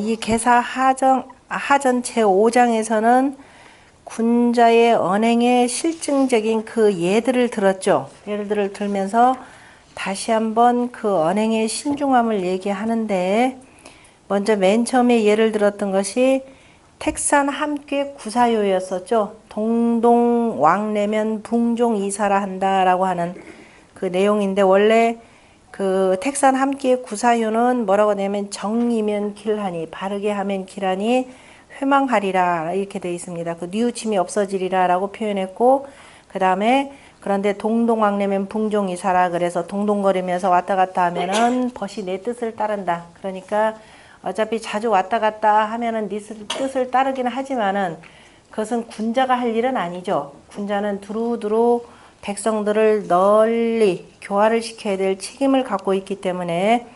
이 계사 하전 제5장에서는 군자의 언행의 실증적인 그 예들을 들었죠. 예들을 들면서 다시 한번 그 언행의 신중함을 얘기하는데, 먼저 맨 처음에 예를 들었던 것이 택산 함께 구사요였었죠. 동동 왕래면 붕종 이사라 한다라고 하는 그 내용인데, 원래 그 택산 함께 구사요는 뭐라고 하냐면 정이면 길하니, 바르게 하면 길하니 회망하리라 이렇게 되어 있습니다. 그 뉘우침이 없어지리라 라고 표현했고, 그 다음에 그런데 동동왕래면 붕종이사라, 그래서 동동거리면서 왔다 갔다 하면은 벗이 내 뜻을 따른다. 그러니까 어차피 자주 왔다 갔다 하면은 네 뜻을 따르기는 하지만은 그것은 군자가 할 일은 아니죠. 군자는 두루두루 백성들을 널리 교화를 시켜야 될 책임을 갖고 있기 때문에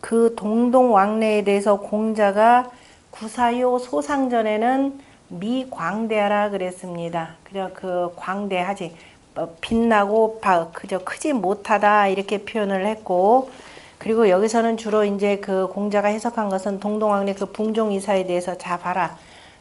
그 동동왕래에 대해서 공자가 구사요 소상전에는 미광대하라 그랬습니다. 그저 그 광대하지, 빛나고 그저 크지 못하다 이렇게 표현을 했고, 그리고 여기서는 주로 이제 그 공자가 해석한 것은 동동왕래 그 붕종이사에 대해서, 자 봐라,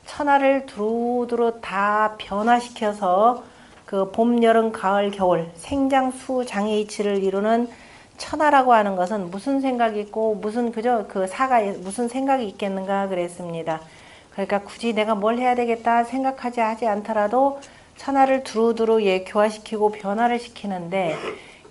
천하를 두루두루 다 변화시켜서 그 봄, 여름, 가을, 겨울 생장수 장애이치를 이루는 천하라고 하는 것은 무슨 생각이 있고 무슨 그저 그 사가에 무슨 생각이 있겠는가 그랬습니다. 그러니까 굳이 내가 뭘 해야 되겠다 생각하지 하지 않더라도 천하를 두루두루 교화시키고 변화를 시키는데,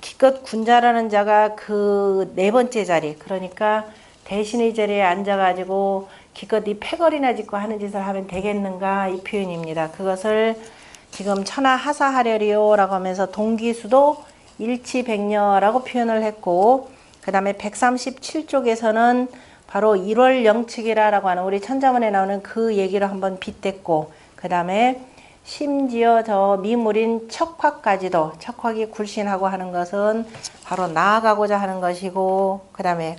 기껏 군자라는 자가 그 네 번째 자리, 그러니까 대신의 자리에 앉아가지고 기껏 이 패거리나 짓고 하는 짓을 하면 되겠는가 이 표현입니다. 그것을 지금 천하 하사하려리요 라고 하면서 동기수도 일치백녀라고 표현을 했고, 그 다음에 137쪽에서는 바로 1월 영측이라고 하는 우리 천자문에 나오는 그 얘기를 한번 빗댔고, 그 다음에 심지어 저 미물인 척화까지도, 척화기 굴신하고 하는 것은 바로 나아가고자 하는 것이고, 그 다음에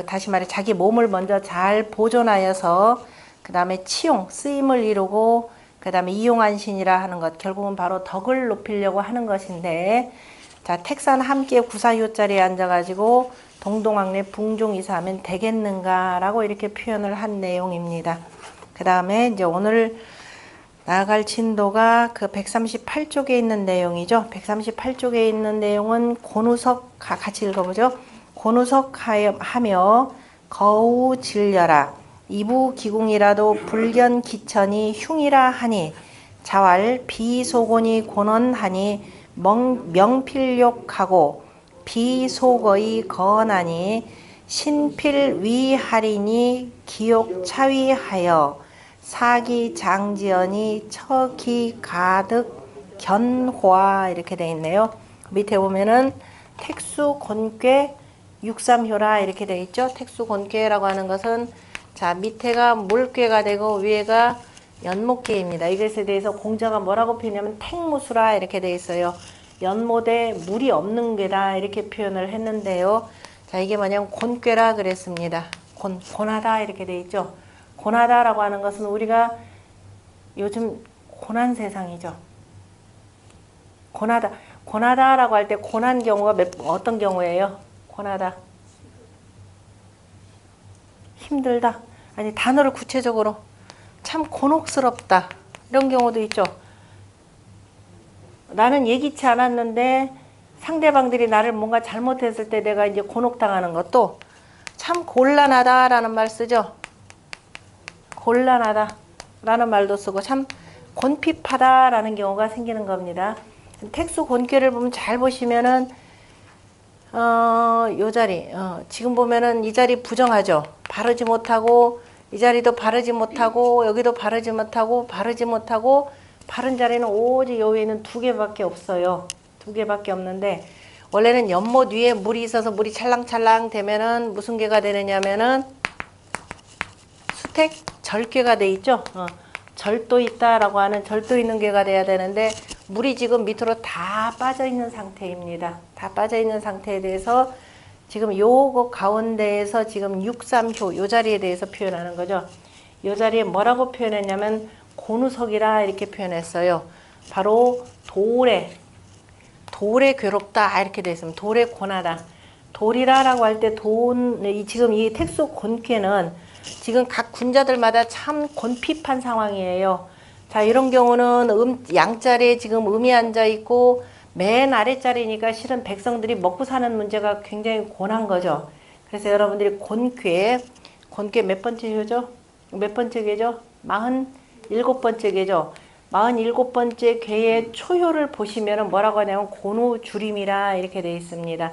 다시 말해 자기 몸을 먼저 잘 보존하여서 그 다음에 치용, 쓰임을 이루고, 그 다음에 이용한신이라 하는 것, 결국은 바로 덕을 높이려고 하는 것인데, 자, 택산 함께 구사요 자리에 앉아가지고 동동왕래 붕종이사 하면 되겠는가 라고 이렇게 표현을 한 내용입니다. 그 다음에 이제 오늘 나아갈 진도가 그 138쪽에 있는 내용이죠. 138쪽에 있는 내용은 고누석, 같이 읽어보죠. 고누석 하며 거우 질려라. 이부기궁이라도 불견 기천이 흉이라 하니, 자왈 비소곤이 곤언하니 명필욕하고 비소거이 거언하니 신필위하리니 기욕 차위하여 사기 장지연이 처기 가득 견화 이렇게 되어 있네요. 밑에 보면은 택수곤괴 육삼효라 이렇게 되어 있죠. 택수곤괴라고 하는 것은, 자, 밑에가 물괴가 되고 위에가 연못괴입니다. 이것에 대해서 공자가 뭐라고 표현하면 택무수라 이렇게 되어 있어요. 연못에 물이 없는 괴다 이렇게 표현을 했는데요. 자, 이게 뭐냐면 곤괴라 그랬습니다. 곤하다 이렇게 되어 있죠. 곤하다라고 하는 것은 우리가 요즘 고난 세상이죠. 고나다라고 할 때 고난 경우가 어떤 경우예요? 고나다. 힘들다. 아니, 단어를 구체적으로 참 곤혹스럽다. 이런 경우도 있죠. 나는 예기치 않았는데 상대방들이 나를 뭔가 잘못했을 때 내가 이제 곤혹당하는 것도 참 곤란하다라는 말 쓰죠. 곤란하다라는 말도 쓰고 참 곤핍하다라는 경우가 생기는 겁니다. 택수곤괴를 보면 잘 보시면은 요 자리, 지금 보면은 이 자리 부정하죠. 바르지 못하고, 이 자리도 바르지 못하고, 여기도 바르지 못하고, 바른 자리는 오직 여기에는 두 개밖에 없어요. 두 개밖에 없는데, 원래는 연못 위에 물이 있어서 물이 찰랑찰랑 되면은 무슨 괴가 되느냐면은 수택 절괴가 돼 있죠. 절도 있다라고 하는 절도 있는 괴가 돼야 되는데, 물이 지금 밑으로 다 빠져 있는 상태입니다. 다 빠져 있는 상태에 대해서 지금 요거 가운데에서 지금 6~3효 요 자리에 대해서 표현하는 거죠. 요 자리에 뭐라고 표현했냐면 고누석이라 이렇게 표현했어요. 바로 돌에 괴롭다 이렇게 되어 있습니다. 돌에 고나다. 돌이라라고 할 때 지금 이 택수 곤쾌는 지금 각 군자들마다 참 곤핍한 상황이에요. 자, 이런 경우는 양자리에 지금 음이 앉아 있고 맨 아랫자리니까 실은 백성들이 먹고 사는 문제가 굉장히 곤한 거죠. 그래서 여러분들이 곤쾌 몇 번째 효죠? 몇 번째 괴죠? 47번째 괴죠. 47번째 괴의 초효를 보시면 뭐라고 하냐면 고노주림이라 이렇게 되어 있습니다.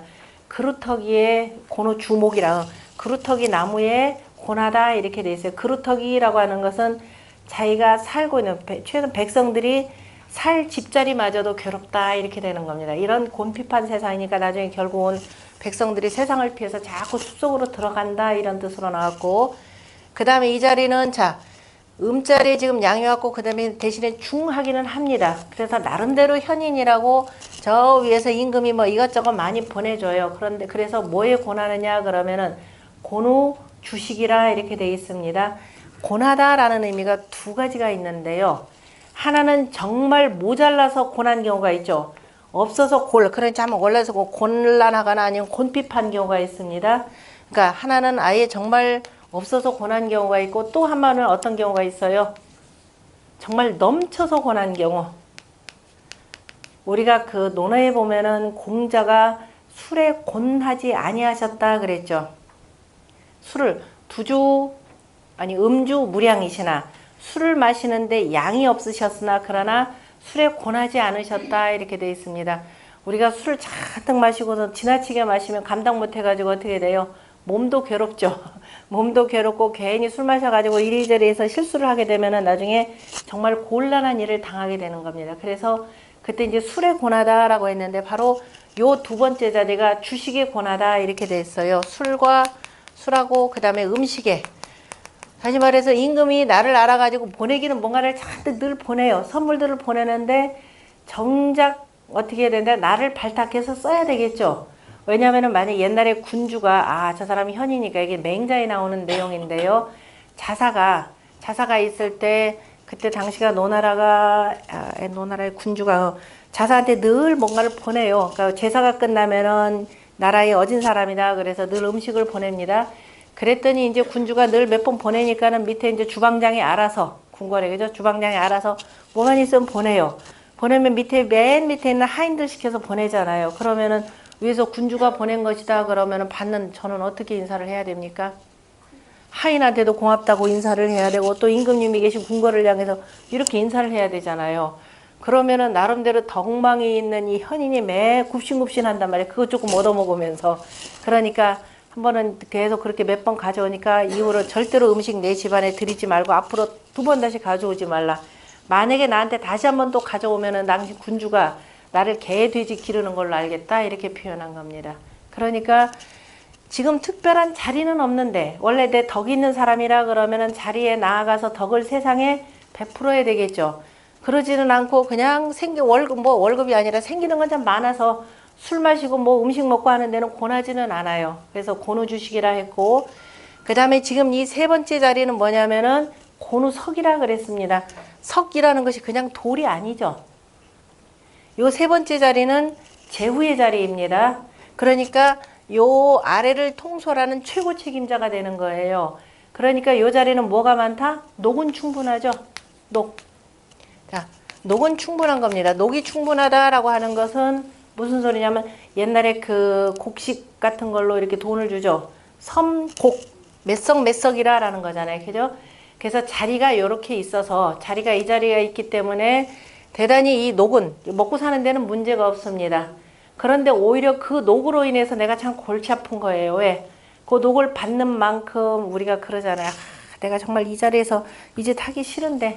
그루터기에 고노주목이라 그루터기 나무에 고나다 이렇게 되어 있어요. 그루터기라고 하는 것은 자기가 살고 있는 최소한 백성들이 살 집자리마저도 괴롭다 이렇게 되는 겁니다. 이런 곤핍한 세상이니까 나중에 결국은 백성들이 세상을 피해서 자꾸 숲속으로 들어간다 이런 뜻으로 나왔고, 그 다음에 이 자리는 자 음자리에 지금 양이 왔고 그 다음에 대신에 중하기는 합니다. 그래서 나름대로 현인이라고 저 위에서 임금이 뭐 이것저것 많이 보내줘요. 그런데 그래서 뭐에 권하느냐 그러면은 고노 주식이라 이렇게 되어 있습니다. 권하다라는 의미가 두 가지가 있는데요. 하나는 정말 모자라서 권한 경우가 있죠. 없어서 그러니까 한번 원래서 곤란하거나 아니면 곤핍한 경우가 있습니다. 그러니까 하나는 아예 정말 없어서 권한 경우가 있고 또 한 번은 어떤 경우가 있어요. 정말 넘쳐서 권한 경우. 우리가 그 논어에 보면은 공자가 술에 곤하지 아니하셨다 그랬죠. 술을 음주 무량이시나 술을 마시는데 양이 없으셨으나 그러나 술에 권하지 않으셨다 이렇게 되어 있습니다. 우리가 술을 잔뜩 마시고서 지나치게 마시면 감당 못해가지고 어떻게 돼요? 몸도 괴롭죠. 몸도 괴롭고 괜히 술 마셔가지고 이리저리 해서 실수를 하게 되면은 나중에 정말 곤란한 일을 당하게 되는 겁니다. 그래서 그때 이제 술에 권하다라고 했는데 바로 요 두 번째 자리가 주식에 권하다 이렇게 됐어요. 술하고 그 다음에 음식에. 다시 말해서 임금이 나를 알아가지고 보내기는 뭔가를 잔뜩 늘 보내요. 선물들을 보내는데 정작 어떻게 해야 되는데 나를 발탁해서 써야 되겠죠. 왜냐하면 만약 옛날에 군주가 저 사람이 현이니까 이게 맹자에 나오는 내용인데요. 자사가 있을 때 그때 당시가 노나라의 군주가 자사한테 늘 뭔가를 보내요. 그러니까 제사가 끝나면은 나라에 어진 사람이다. 그래서 늘 음식을 보냅니다. 그랬더니 이제 군주가 늘 몇 번 보내니까는 밑에 이제 주방장이 알아서 궁궐에 그죠? 주방장이 알아서 뭐만 있으면 보내요. 보내면 맨 밑에 있는 하인들 시켜서 보내잖아요. 그러면은 위에서 군주가 보낸 것이다 그러면은 받는 저는 어떻게 인사를 해야 됩니까? 하인한테도 고맙다고 인사를 해야 되고 또 임금님이 계신 궁궐을 향해서 이렇게 인사를 해야 되잖아요. 그러면은 나름대로 덕망이 있는 이 현인이 매 굽신굽신한단 말이에요. 그거 조금 얻어먹으면서. 그러니까 한 번은 계속 그렇게 몇 번 가져오니까 이후로 절대로 음식 내 집안에 들이지 말고 앞으로 두 번 다시 가져오지 말라. 만약에 나한테 다시 한 번 또 가져오면은 당신 군주가 나를 개, 돼지 기르는 걸로 알겠다 이렇게 표현한 겁니다. 그러니까 지금 특별한 자리는 없는데 원래 내 덕이 있는 사람이라 그러면은 자리에 나아가서 덕을 세상에 베풀어야 되겠죠. 그러지는 않고 그냥 월급이 아니라 생기는 건 참 많아서 술 마시고 음식 먹고 하는 데는 권하지는 않아요. 그래서 고노주식이라 했고, 그 다음에 지금 이 세 번째 자리는 뭐냐면은 고노석이라 그랬습니다. 석이라는 것이 그냥 돌이 아니죠. 요 세 번째 자리는 제후의 자리입니다. 그러니까 요 아래를 통솔하는 최고 책임자가 되는 거예요. 그러니까 요 자리는 뭐가 많다? 녹은 충분하죠. 자, 녹은 충분한 겁니다. 녹이 충분하다라고 하는 것은 무슨 소리냐면 옛날에 그 곡식 같은 걸로 이렇게 돈을 주죠. 섬곡, 몇 석이라라는 거잖아요. 그죠? 그래서 자리가 이렇게 있어서 자리가 이 자리가 있기 때문에 대단히 이 녹은 먹고 사는 데는 문제가 없습니다. 그런데 오히려 그 녹으로 인해서 내가 참 골치 아픈 거예요. 왜? 그 녹을 받는 만큼 우리가 그러잖아요. 내가 정말 이 자리에서 이제 타기 싫은데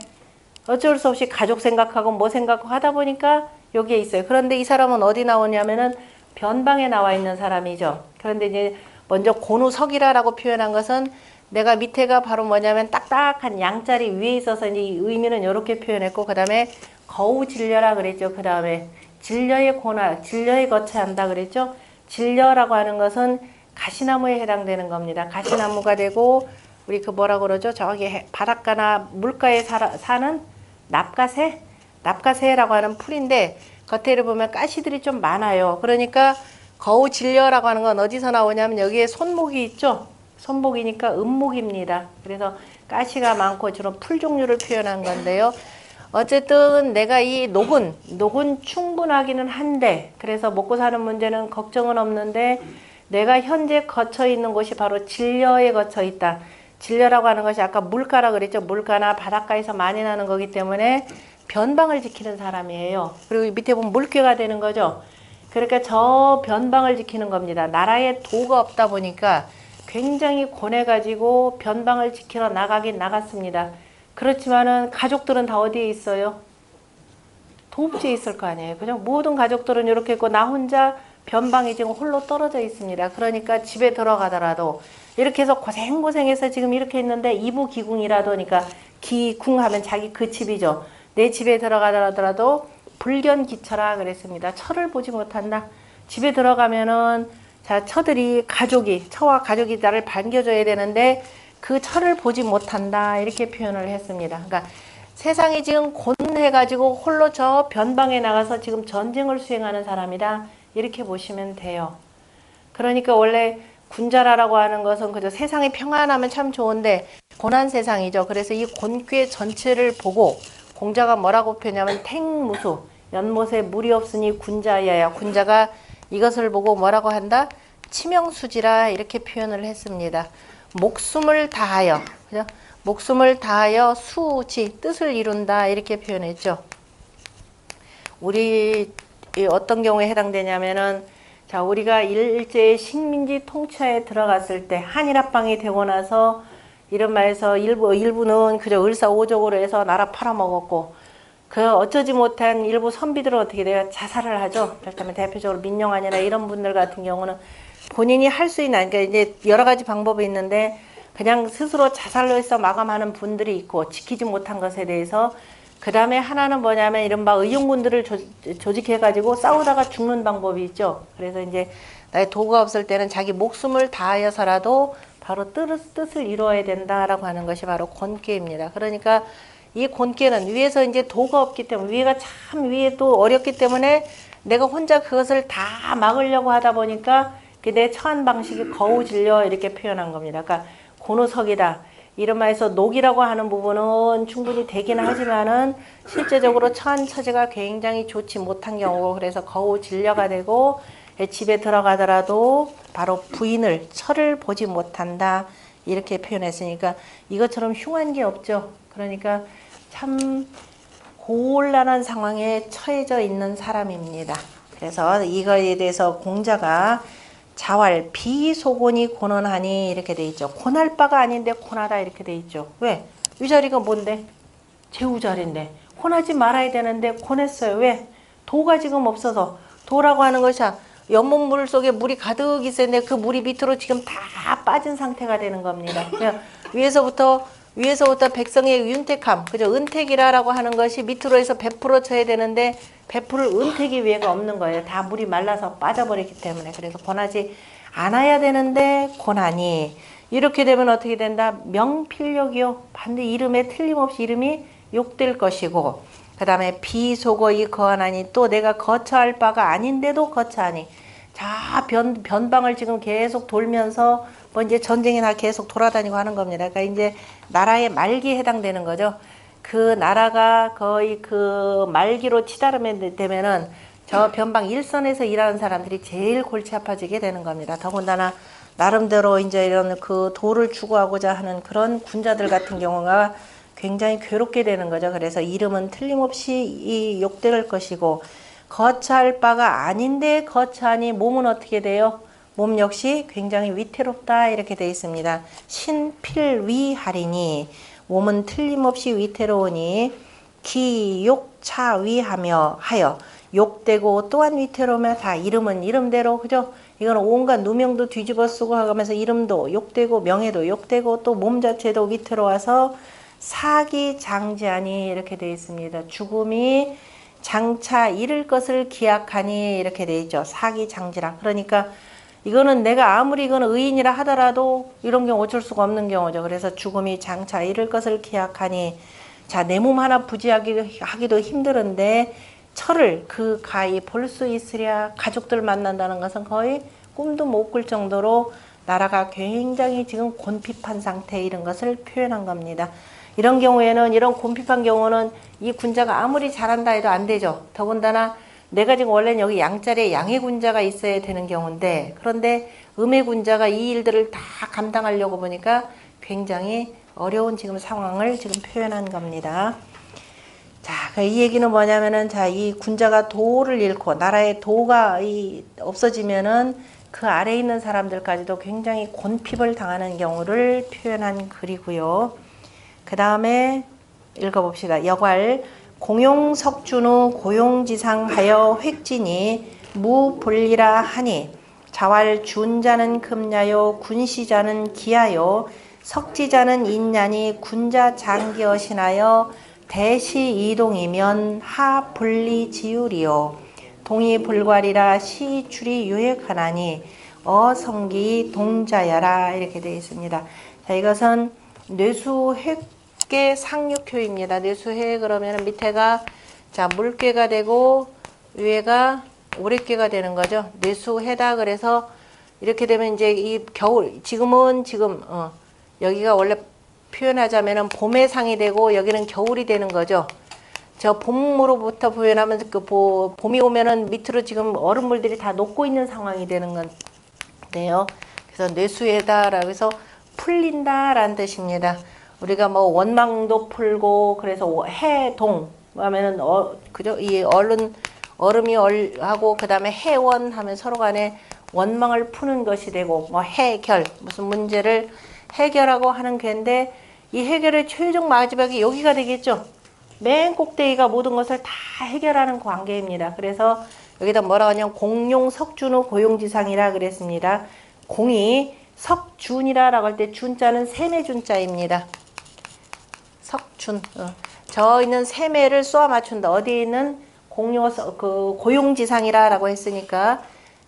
어쩔 수 없이 가족 생각하고 뭐 생각하고 하다 보니까 여기에 있어요. 그런데 이 사람은 어디 나오냐면은 변방에 나와 있는 사람이죠. 그런데 이제 먼저 고누석이라라고 표현한 것은 내가 밑에가 바로 뭐냐면 딱딱한 양자리 위에 있어서 이제 이 의미는 이렇게 표현했고, 그 다음에 거우질려라 그랬죠. 그 다음에 질려의 고나, 질려의 거처한다 그랬죠. 질려라고 하는 것은 가시나무에 해당되는 겁니다. 가시나무가 되고 우리 그 뭐라 그러죠? 저기 바닷가나 물가에 사는 납가새라고 하는 풀인데 겉에를 보면 가시들이 좀 많아요. 그러니까 거우질려라고 하는 건 어디서 나오냐면 여기에 손목이 있죠. 손목이니까 음목입니다. 그래서 가시가 많고 주로 풀 종류를 표현한 건데요. 어쨌든 내가 이 녹은 충분하기는 한데, 그래서 먹고 사는 문제는 걱정은 없는데 내가 현재 거쳐 있는 곳이 바로 진려에 거쳐 있다. 진려라고 하는 것이 아까 물가라 그랬죠. 물가나 바닷가에서 많이 나는 거기 때문에 변방을 지키는 사람이에요. 그리고 밑에 보면 물괴가 되는 거죠. 그러니까 저 변방을 지키는 겁니다. 나라에 도가 없다 보니까 굉장히 고뇌가지고 변방을 지키러 나가긴 나갔습니다. 그렇지만은 가족들은 다 어디에 있어요? 도읍지에 있을 거 아니에요. 그죠? 모든 가족들은 이렇게 있고 나 혼자 변방에 지금 홀로 떨어져 있습니다. 그러니까 집에 들어가더라도 이렇게 해서 고생고생해서 지금 이렇게 있는데 이부기궁이라도, 그러니까 기궁하면 자기 그 집이죠. 내 집에 들어가더라도 불견기처라 그랬습니다. 처를 보지 못한다. 집에 들어가면은 자, 처와 가족이 나를 반겨줘야 되는데 그 처를 보지 못한다. 이렇게 표현을 했습니다. 그러니까 세상이 지금 곤해가지고 홀로 저 변방에 나가서 지금 전쟁을 수행하는 사람이다. 이렇게 보시면 돼요. 그러니까 원래 군자라라고 하는 것은 그저 세상이 평안하면 참 좋은데 고난 세상이죠. 그래서 이 곤괴 전체를 보고 공자가 뭐라고 표현하면 탱무수, 연못에 물이 없으니 군자야야. 군자가 이것을 보고 뭐라고 한다? 치명수지라 이렇게 표현을 했습니다. 목숨을 다하여, 그죠? 목숨을 다하여 수지, 뜻을 이룬다 이렇게 표현했죠. 우리 어떤 경우에 해당되냐면은, 자, 우리가 일제의 식민지 통치하에 들어갔을 때 한일합방이 되고 나서 이런 말에서 일부는 그저 을사오적으로 해서 나라 팔아먹었고, 그 어쩌지 못한 일부 선비들은 어떻게 돼요? 자살을 하죠. 그렇다면 대표적으로 민영환이나 이런 분들 같은 경우는 본인이 할 수 있는, 그러니까 이제 여러 가지 방법이 있는데 그냥 스스로 자살로 해서 마감하는 분들이 있고, 지키지 못한 것에 대해서. 그 다음에 하나는 뭐냐면 이른바 의용군들을 조직해가지고 싸우다가 죽는 방법이 있죠. 그래서 이제 나의 도가 없을 때는 자기 목숨을 다하여서라도 바로 뜻을 이루어야 된다라고 하는 것이 바로 곤괴입니다. 그러니까 이 곤괴는 위에서 이제 도가 없기 때문에, 위에가 참 위에 또 어렵기 때문에 내가 혼자 그것을 다 막으려고 하다 보니까 내 처한 방식이 거우질려 이렇게 표현한 겁니다. 그러니까 곤우석이다. 이런 말에서 녹이라고 하는 부분은 충분히 되기는 하지만은 실제적으로 처한 처지가 굉장히 좋지 못한 경우고, 그래서 거우질려가 되고 집에 들어가더라도 바로 부인을, 처를 보지 못한다 이렇게 표현했으니까 이것처럼 흉한 게 없죠. 그러니까 참 곤란한 상황에 처해져 있는 사람입니다. 그래서 이거에 대해서 공자가 자활 비소곤이 곤언하니 이렇게 돼 있죠. 곤할 바가 아닌데 곤하다 이렇게 돼 있죠. 왜? 이 자리가 뭔데? 제후자리인데 곤하지 말아야 되는데 곤했어요. 왜? 도가 지금 없어서. 도라고 하는 것이 연못물 속에 물이 가득 있었는데 그 물이 밑으로 지금 다 빠진 상태가 되는 겁니다. 위에서부터 백성의 윤택함, 그죠? 은택이라고 하는 것이 밑으로 해서 베풀어 쳐야 되는데 베풀을 은택이 위에가 없는 거예요. 다 물이 말라서 빠져버리기 때문에. 그래서 권하지 않아야 되는데 권하니, 이렇게 되면 어떻게 된다? 명필욕이요. 반드시 이름에 틀림없이 이름이 욕될 것이고, 그 다음에 비속어이 거하나니, 또 내가 거처할 바가 아닌데도 거처하니. 자, 변방을 지금 계속 돌면서 뭐 이제 전쟁이나 계속 돌아다니고 하는 겁니다. 그러니까 이제 나라의 말기에 해당되는 거죠. 그 나라가 거의 그 말기로 치달으면 되면은 저 변방 일선에서 일하는 사람들이 제일 골치 아파지게 되는 겁니다. 더군다나 나름대로 이제 이런 그 도를 추구하고자 하는 그런 군자들 같은 경우가 굉장히 괴롭게 되는 거죠. 그래서 이름은 틀림없이 이 욕될 것이고, 거처할 바가 아닌데 거처하니 몸은 어떻게 돼요? 몸 역시 굉장히 위태롭다 이렇게 되어 있습니다. 신필위하리니, 몸은 틀림없이 위태로우니 기욕차위하며 하여, 욕되고 또한 위태로우며, 다 이름은 이름대로, 그죠? 이거는 온갖 누명도 뒤집어 쓰고 하면서 이름도 욕되고 명예도 욕되고 또 몸 자체도 위태로워서 사기장지하니 이렇게 되어 있습니다. 죽음이 장차 이를 것을 기약하니 이렇게 되어 있죠. 사기장지라. 그러니까 이거는 내가 아무리 이거는 의인이라 하더라도 이런 경우 어쩔 수가 없는 경우죠. 그래서 죽음이 장차 이를 것을 기약하니, 자, 내 몸 하나 부지하기도 힘들은데 철을 그 가히 볼 수 있으랴. 가족들 만난다는 것은 거의 꿈도 못 꿀 정도로 나라가 굉장히 지금 곤핍한 상태, 이런 것을 표현한 겁니다. 이런 경우에는, 이런 곤핍한 경우는 이 군자가 아무리 잘한다 해도 안 되죠. 더군다나 내가 지금 원래는 여기 양자리에 양의 군자가 있어야 되는 경우인데, 그런데 음의 군자가 이 일들을 다 감당하려고 보니까 굉장히 어려운 지금 상황을 지금 표현한 겁니다. 자, 이 얘기는 뭐냐면은, 자, 이 군자가 도를 잃고 나라의 도가 없어지면은 그 아래에 있는 사람들까지도 굉장히 곤핍을 당하는 경우를 표현한 글이고요. 그 다음에 읽어봅시다. 여괄 공용석준우 고용지상하여 획진이 무불리라 하니 자왈 준자는 금야요 군시자는 기하요 석지자는 인냐니 군자 장기어신하여 대시 이동이면 하 분리 지율이요 동이 불괄이라 시출이 유획하나니 어성기 동자야라. 이렇게 되어 있습니다. 자, 이것은 뇌수획괴 상륙효입니다. 뇌수해 그러면 밑에가 자 물괴가 되고 위에가 오랫괴가 되는 거죠. 뇌수해다. 그래서 이렇게 되면 이제 이 겨울, 지금은 여기가 원래 표현하자면은 봄의 상이 되고 여기는 겨울이 되는 거죠. 저 봄으로부터 표현하면 봄이 오면은 밑으로 지금 얼음물들이 다 녹고 있는 상황이 되는 건데요. 그래서 뇌수해다라고 해서 풀린다라는 뜻입니다. 우리가 뭐 원망도 풀고, 그래서 해동 하면은 그죠? 이 얼음이 하고 그다음에 해원 하면 서로 간에 원망을 푸는 것이 되고, 뭐 해결 무슨 문제를 해결하고 하는 괴인데, 이 해결의 최종 마지막이 여기가 되겠죠. 맨 꼭대기가 모든 것을 다 해결하는 관계입니다. 그래서 여기다 뭐라고 하냐면 공용석준우 고용지상이라 그랬습니다. 공이 석준이라고 할 때 준자는 셈의 준자입니다. 석준. 저 있는 셈의를 쏘아 맞춘다. 어디에 있는 고용지상이라고 했으니까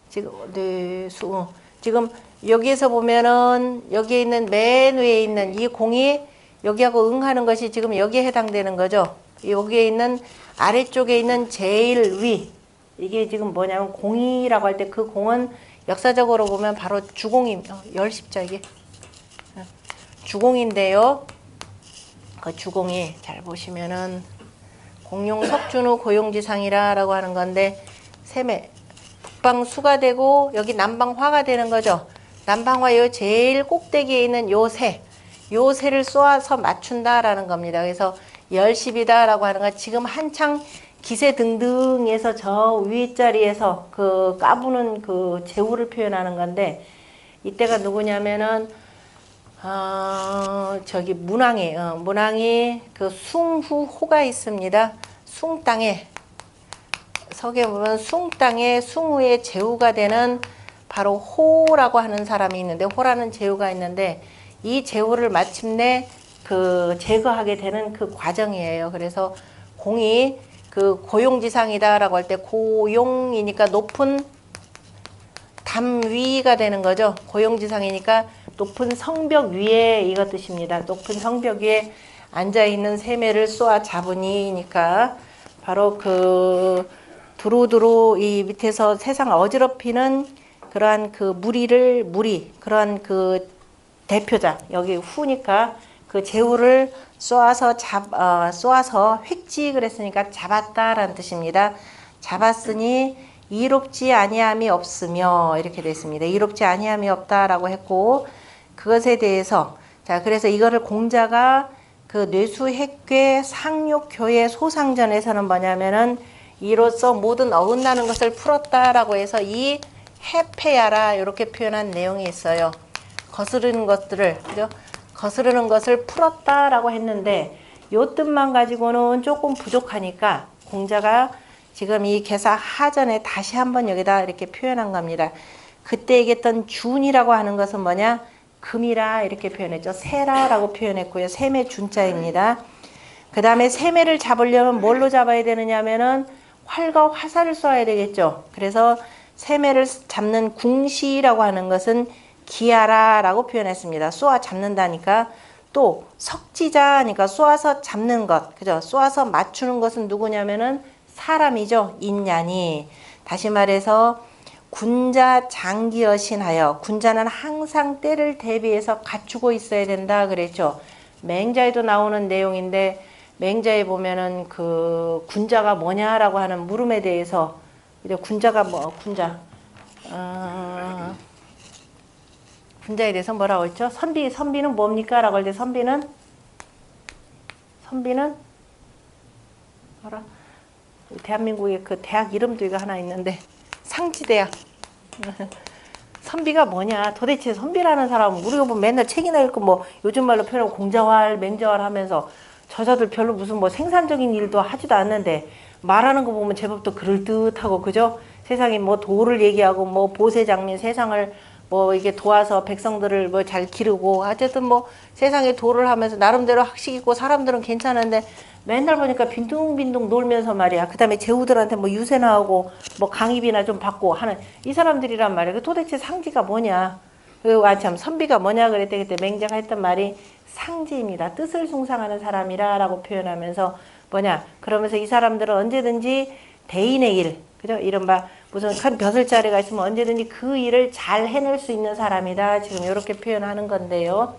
지금 여기에서 보면은 여기에 있는 맨 위에 있는 이 공이 여기하고 응하는 것이 지금 여기에 해당되는 거죠. 여기에 있는 아래쪽에 있는 제일 위, 이게 지금 뭐냐면 공이라고 할 때 그 공은 역사적으로 보면 바로 주공이 열십자 이게 주공인데요. 그 주공이 잘 보시면은 공용석준우 고용지상이라고 하는 건데, 셈에 북방수가 되고 여기 남방화가 되는 거죠. 남방화 요 제일 꼭대기에 있는 요 새를 쏘아서 맞춘다라는 겁니다. 그래서 열십이다라고 하는 건 지금 한창 기세등등에서 저 윗자리에서 그 까부는 그 제후를 표현하는 건데, 이때가 누구냐면은 저기 문왕이 그 숭후호가 있습니다. 숭땅에 석에 보면 숭땅에 숭후의 제후가 되는 바로 호라고 하는 사람이 있는데, 호라는 제후가 있는데 이 제후를 마침내 그 제거하게 되는 그 과정이에요. 그래서 공이 그 고용지상이다라고 할 때 고용이니까 높은 담 위가 되는 거죠. 고용지상이니까 높은 성벽 위에 이거 뜻입니다. 높은 성벽 위에 앉아 있는 셈의를 쏘아 잡으니니까 바로 그 두루두루 이 밑에서 세상 어지럽히는 그러한 그 무리 그러한 그 대표자, 여기 후니까 그 제후를 쏘아서 획지 그랬으니까 잡았다라는 뜻입니다. 잡았으니 이롭지 아니함이 없으며 이렇게 됐습니다. 이롭지 아니함이 없다라고 했고, 그것에 대해서 자 그래서 이거를 공자가 그 뇌수획괴 상륙교의 소상전에서는 뭐냐면은 이로써 모든 어긋나는 것을 풀었다라고 해서 이 해패야라 이렇게 표현한 내용이 있어요. 거스르는 것들을, 그죠? 거스르는 것을 풀었다라고 했는데 요 뜻만 가지고는 조금 부족하니까 공자가 지금 이 개사 하전에 다시 한번 여기다 이렇게 표현한 겁니다. 그때 얘기했던 준이라고 하는 것은 뭐냐? 금이라 이렇게 표현했죠. 세라라고 표현했고요. 셈의 준자입니다. 그 다음에 셈의를 잡으려면 뭘로 잡아야 되느냐면은 활과 화살을 쏘아야 되겠죠. 그래서 셈의를 잡는 궁시라고 하는 것은 기하라라고 표현했습니다. 쏘아 잡는다니까. 또 석지자니까 쏘아서 잡는 것, 그죠? 쏘아서 맞추는 것은 누구냐면은 사람이죠. 인냐니. 다시 말해서 군자 장기여신하여, 군자는 항상 때를 대비해서 갖추고 있어야 된다 그랬죠. 맹자에도 나오는 내용인데, 맹자에 보면은 그 군자가 뭐냐라고 하는 물음에 대해서, 이제 군자가 뭐, 군자에 대해서 뭐라고 했죠? 선비는 뭡니까? 라고 할 때 선비는 뭐라? 대한민국에 그 대학 이름도 이거 하나 있는데, 상지대학. 선비가 뭐냐? 도대체 선비라는 사람은 우리가 뭐 맨날 책이나 읽고 뭐 요즘 말로 표현하고 공자활, 맹자활 하면서 저자들 별로 무슨 뭐 생산적인 일도 하지도 않는데 말하는 거 보면 제법 또 그럴듯하고, 그죠? 세상에 뭐 도를 얘기하고 뭐 보세장민, 세상을 뭐 이게 도와서 백성들을 뭐 잘 기르고, 어쨌든 뭐 세상에 도를 하면서 나름대로 학식 있고 사람들은 괜찮은데 맨날 보니까 빈둥빈둥 놀면서 말이야. 그 다음에 제후들한테 뭐 유세나 하고 뭐 강의비나 좀 받고 하는 이 사람들이란 말이야. 그 도대체 상지가 뭐냐? 참 선비가 뭐냐 그랬대. 그때 맹자가 했던 말이 상지입니다. 뜻을 숭상하는 사람이라 라고 표현하면서 뭐냐? 그러면서 이 사람들은 언제든지 대인의 일, 그죠? 이른바 무슨 큰 벼슬자리가 있으면 언제든지 그 일을 잘 해낼 수 있는 사람이다. 지금 이렇게 표현하는 건데요.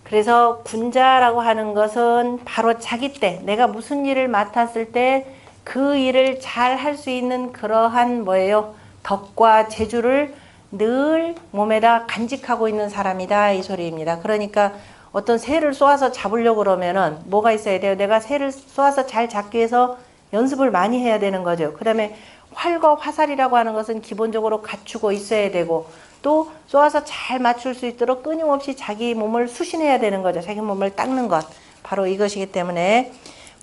그래서 군자라고 하는 것은 바로 자기 때, 내가 무슨 일을 맡았을 때 그 일을 잘 할 수 있는 그러한 뭐예요? 덕과 재주를 늘 몸에다 간직하고 있는 사람이다. 이 소리입니다. 그러니까 어떤 새를 쏘아서 잡으려고 그러면은 뭐가 있어야 돼요? 내가 새를 쏘아서 잘 잡기 위해서 연습을 많이 해야 되는 거죠. 그 다음에 활과 화살이라고 하는 것은 기본적으로 갖추고 있어야 되고, 또 쏘아서 잘 맞출 수 있도록 끊임없이 자기 몸을 수신해야 되는 거죠. 자기 몸을 닦는 것. 바로 이것이기 때문에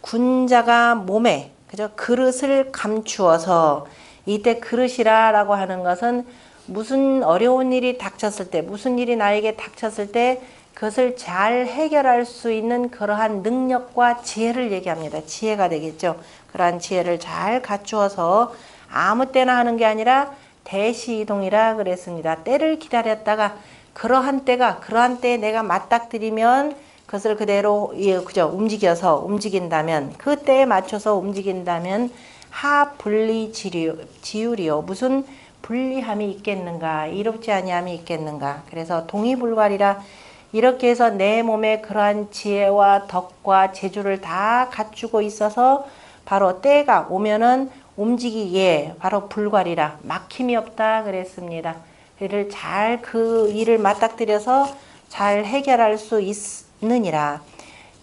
군자가 몸에, 그죠? 그릇을 감추어서, 이때 그릇이라고 하는 것은 무슨 어려운 일이 닥쳤을 때, 무슨 일이 나에게 닥쳤을 때 그것을 잘 해결할 수 있는 그러한 능력과 지혜를 얘기합니다. 지혜가 되겠죠. 그러한 지혜를 잘 갖추어서 아무 때나 하는 게 아니라 대시이동이라 그랬습니다. 때를 기다렸다가 그러한 때에 내가 맞닥뜨리면 그것을 그대로 그죠? 움직여서 움직인다면, 그 때에 맞춰서 움직인다면 하분리 지율이요. 무슨 불리함이 있겠는가? 이롭지 아니함이 있겠는가? 그래서 동의불괄이라, 이렇게 해서 내 몸에 그러한 지혜와 덕과 재주를 다 갖추고 있어서 바로 때가 오면은 움직이기에 바로 불괄이라, 막힘이 없다 그랬습니다. 이를 잘 그 일을 맞닥뜨려서 잘 해결할 수 있느니라.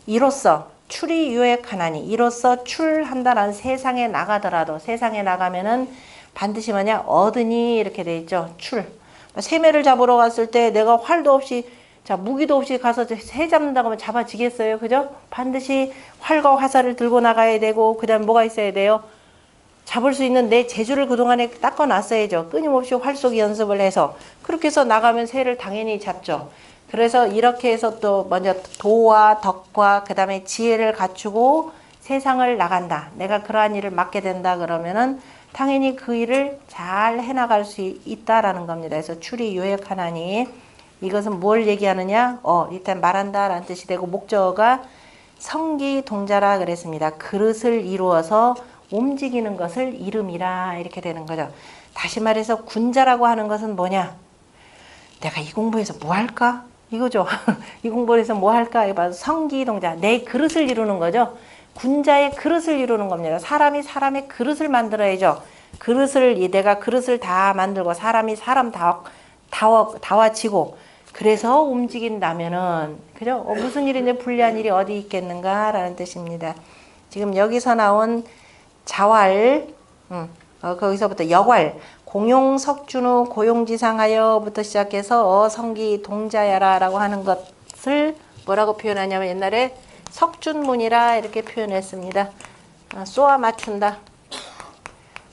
이로써 출이 유액하나니, 이로써 출한다라는, 세상에 나가더라도, 세상에 나가면은 반드시 뭐냐? 얻으니, 이렇게 돼 있죠. 출. 새매를 잡으러 갔을 때 내가 활도 없이, 자, 무기도 없이 가서 새 잡는다고 하면 잡아지겠어요? 그죠? 반드시 활과 화살을 들고 나가야 되고, 그 다음에 뭐가 있어야 돼요? 잡을 수 있는 내 재주를 그동안에 닦아놨어야죠. 끊임없이 활 쏘기 연습을 해서. 그렇게 해서 나가면 새를 당연히 잡죠. 그래서 이렇게 해서 또 먼저 도와 덕과 그 다음에 지혜를 갖추고 세상을 나간다. 내가 그러한 일을 맡게 된다 그러면은 당연히 그 일을 잘 해나갈 수 있다라는 겁니다. 그래서 출이 유액하나니, 이것은 뭘 얘기하느냐? 일단 말한다라는 뜻이 되고, 목적어가 성기동자라 그랬습니다. 그릇을 이루어서 움직이는 것을 이름이라, 이렇게 되는 거죠. 다시 말해서 군자라고 하는 것은 뭐냐? 내가 이 공부해서 뭐 할까? 이거죠. 이 공부해서 뭐 할까? 이거 봐서 성기동자, 내 그릇을 이루는 거죠. 군자의 그릇을 이루는 겁니다. 사람이 사람의 그릇을 만들어야죠. 내가 그릇을 다 만들고 사람이 사람 다와지고 그래서 움직인다면은, 그죠? 무슨 일인데 불리한 일이 어디 있겠는가라는 뜻입니다. 지금 여기서 나온 자활, 거기서부터 역활, 공용석준후 고용지상하여부터 시작해서 성기동자야라라고 하는 것을 뭐라고 표현하냐면, 옛날에 석준문이라 이렇게 표현했습니다. 쏘아 맞춘다.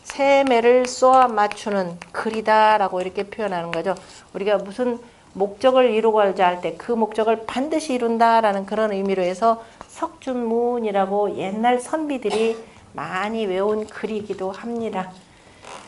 새매를 쏘아 맞추는 글이다라고 이렇게 표현하는 거죠. 우리가 무슨 목적을 이루고자 할 때 그 목적을 반드시 이룬다라는 그런 의미로 해서 석준문이라고 옛날 선비들이 많이 외운 글이기도 합니다.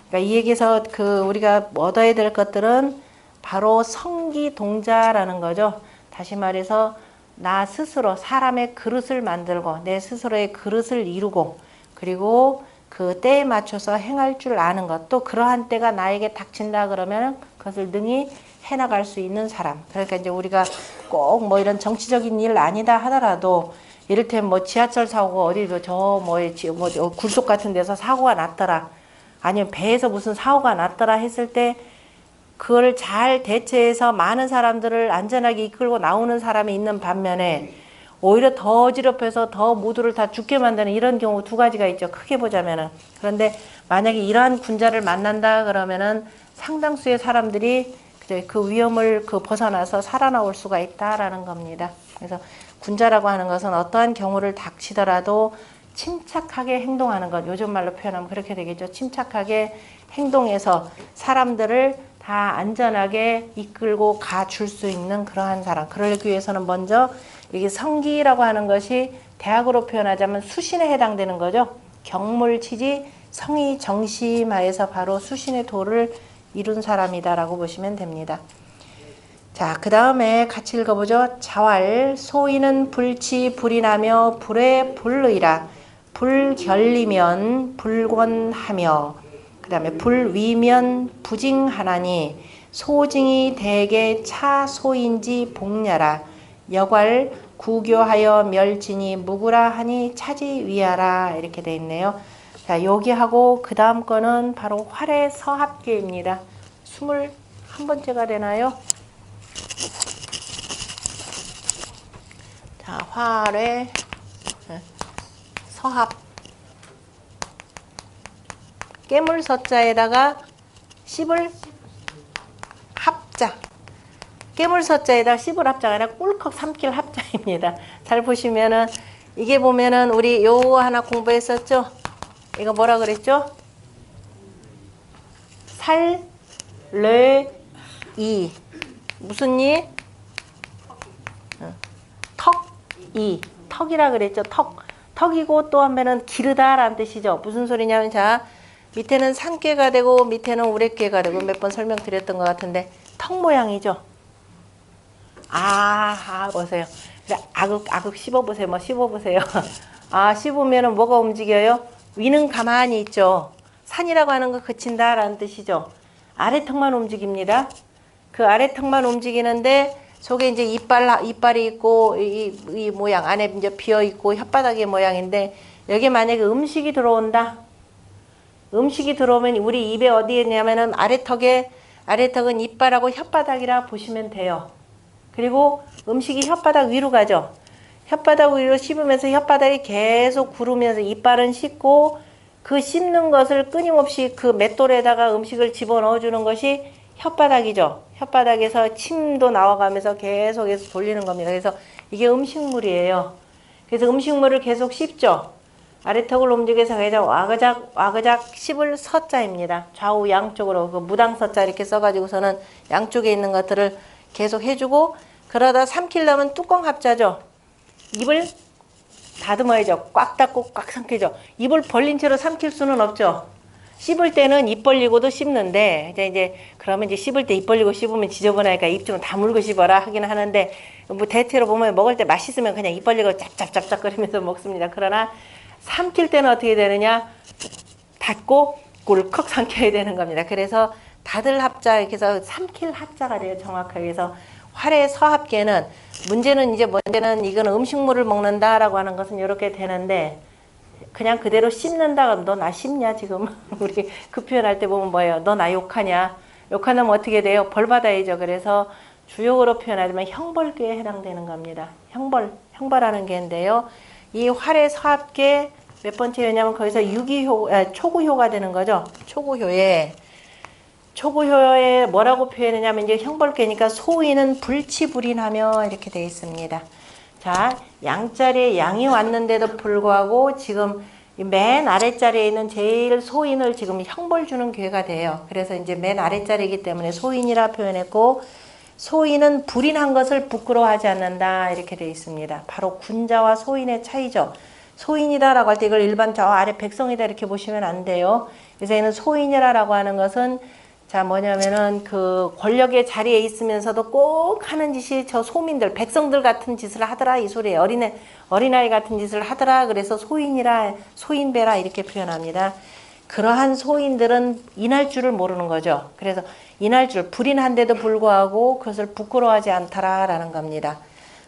그러니까 이 얘기에서 우리가 얻어야 될 것들은 바로 성기동자라는 거죠. 다시 말해서 나 스스로 사람의 그릇을 만들고 내 스스로의 그릇을 이루고, 그리고 그 때에 맞춰서 행할 줄 아는 것, 또 그러한 때가 나에게 닥친다 그러면 그것을 능히 해나갈 수 있는 사람. 그러니까 이제 우리가 꼭 뭐 이런 정치적인 일 아니다 하더라도 이를테면 뭐 지하철 사고가 어디도 뭐 굴속 같은 데서 사고가 났더라, 아니면 배에서 무슨 사고가 났더라 했을 때 그걸 잘 대처해서 많은 사람들을 안전하게 이끌고 나오는 사람이 있는 반면에 오히려 더 어지럽혀서 더 모두를 다 죽게 만드는 이런 경우 두 가지가 있죠. 크게 보자면은. 그런데 만약에 이러한 군자를 만난다 그러면은 상당수의 사람들이 그 위험을 벗어나서 살아나올 수가 있다라는 겁니다. 그래서 군자라고 하는 것은 어떠한 경우를 닥치더라도 침착하게 행동하는 것, 요즘 말로 표현하면 그렇게 되겠죠. 침착하게 행동해서 사람들을 다 안전하게 이끌고 가줄 수 있는 그러한 사람. 그러기 위해서는 먼저 이게 성기라고 하는 것이 대학으로 표현하자면 수신에 해당되는 거죠. 경물치지 성의 정심하에서 바로 수신의 도를 이룬 사람이다라고 보시면 됩니다. 자, 그 다음에 같이 읽어보죠. 자왈 소인은 불치 불이 나며 불에 불의라. 불결리면 불권하며 그 다음에 불위면 부징하나니 소징이 대개 차소인지 복냐라. 여괄 구교하여 멸진이 무구라 하니 차지 위하라. 이렇게 돼 있네요. 자, 여기하고 그 다음 거는 바로 활의 서합계입니다. 21번째가 되나요? 자, 활의 서합. 깨물서자에다가 씹을 합자. 깨물서자에다가 씹을 합자가 아니라 꿀꺽 삼킬 합자입니다. 잘 보시면은 이게 보면은 우리 요 하나 공부했었죠? 이거 뭐라 그랬죠? 살, 뢰, 이. 무슨 이? 턱, 이. 턱이라 그랬죠? 턱. 턱이고 또 한면은 기르다라는 뜻이죠. 무슨 소리냐면 자, 밑에는 산꾀가 되고 밑에는 우레꾀가 되고 몇 번 설명드렸던 것 같은데 턱 모양이죠. 보세요. 아극 씹어보세요. 뭐 씹어보세요. 씹으면은 뭐가 움직여요? 위는 가만히 있죠. 산이라고 하는 거 그친다라는 뜻이죠. 아래턱만 움직입니다. 그 아래턱만 움직이는데 속에 이제 이빨이 있고 이 모양 안에 이제 비어 있고 혓바닥의 모양인데 여기 만약에 음식이 들어온다. 음식이 들어오면 우리 입에 어디에 있냐면은 아래턱은 이빨하고 혓바닥이라 보시면 돼요. 그리고 음식이 혓바닥 위로 가죠. 혓바닥 위로 씹으면서 혓바닥이 계속 구르면서 이빨은 씹고 그 씹는 것을 끊임없이 그 맷돌에다가 음식을 집어넣어 주는 것이 혓바닥이죠. 혓바닥에서 침도 나와가면서 계속해서 돌리는 겁니다. 그래서 이게 음식물이에요. 그래서 음식물을 계속 씹죠. 아래턱을 움직여서 그냥 와그작 씹을 서자입니다. 좌우 양쪽으로 그 무당서자 이렇게 써가지고서는 양쪽에 있는 것들을 계속 해주고 그러다 삼키려면 뚜껑 합자죠. 입을 다듬어야죠. 꽉 닫고 꽉 삼키죠. 입을 벌린 채로 삼킬 수는 없죠. 씹을 때는 입 벌리고도 씹는데 그러면 이제 씹을 때 입 벌리고 씹으면 지저분하니까 입 좀 다물고 씹어라 하긴 하는데 뭐 대체로 보면 먹을 때 맛있으면 그냥 입 벌리고 짭짭짭짭거리면서 먹습니다. 그러나 삼킬 때는 어떻게 되느냐? 닫고 꿀꺽 삼켜야 되는 겁니다. 그래서 다들 합자 이렇게 해서 삼킬 합자가 돼요. 정확하게. 그래서 활의 서합계는 문제는 이거는 음식물을 먹는다라고 하는 것은 이렇게 되는데 그냥 그대로 씹는다 그러면 너 나 씹냐 지금 우리 그 표현할 때 보면 뭐예요? 너 나 욕하냐? 욕하면 어떻게 돼요? 벌 받아야죠. 그래서 주역으로 표현하자면 형벌계에 해당되는 겁니다. 형벌하는 게인데요. 이 활의 서합계 몇 번째였냐면 거기서 초구효가 되는 거죠. 초구효에 뭐라고 표현하냐면 이제 형벌계니까 소인은 불치불인하며 이렇게 되어 있습니다. 자, 양자리에 양이 왔는데도 불구하고 지금 맨 아랫자리에 있는 제일 소인을 지금 형벌 주는 괴가 돼요. 그래서 이제 맨 아랫자리이기 때문에 소인이라 표현했고 소인은 불인한 것을 부끄러워하지 않는다 이렇게 되어 있습니다. 바로 군자와 소인의 차이죠. 소인이다라고 할 때 이걸 일반 저 아래 백성이다 이렇게 보시면 안 돼요. 그래서 얘는 소인이라고 하는 것은 자, 뭐냐면은 그 권력의 자리에 있으면서도 꼭 하는 짓이 저 소민들, 백성들 같은 짓을 하더라 이 소리예요. 어린아이 같은 짓을 하더라. 그래서 소인이라, 소인배라 이렇게 표현합니다. 그러한 소인들은 인할 줄을 모르는 거죠. 그래서 인할 줄, 불인한데도 불구하고 그것을 부끄러워하지 않더라라는 겁니다.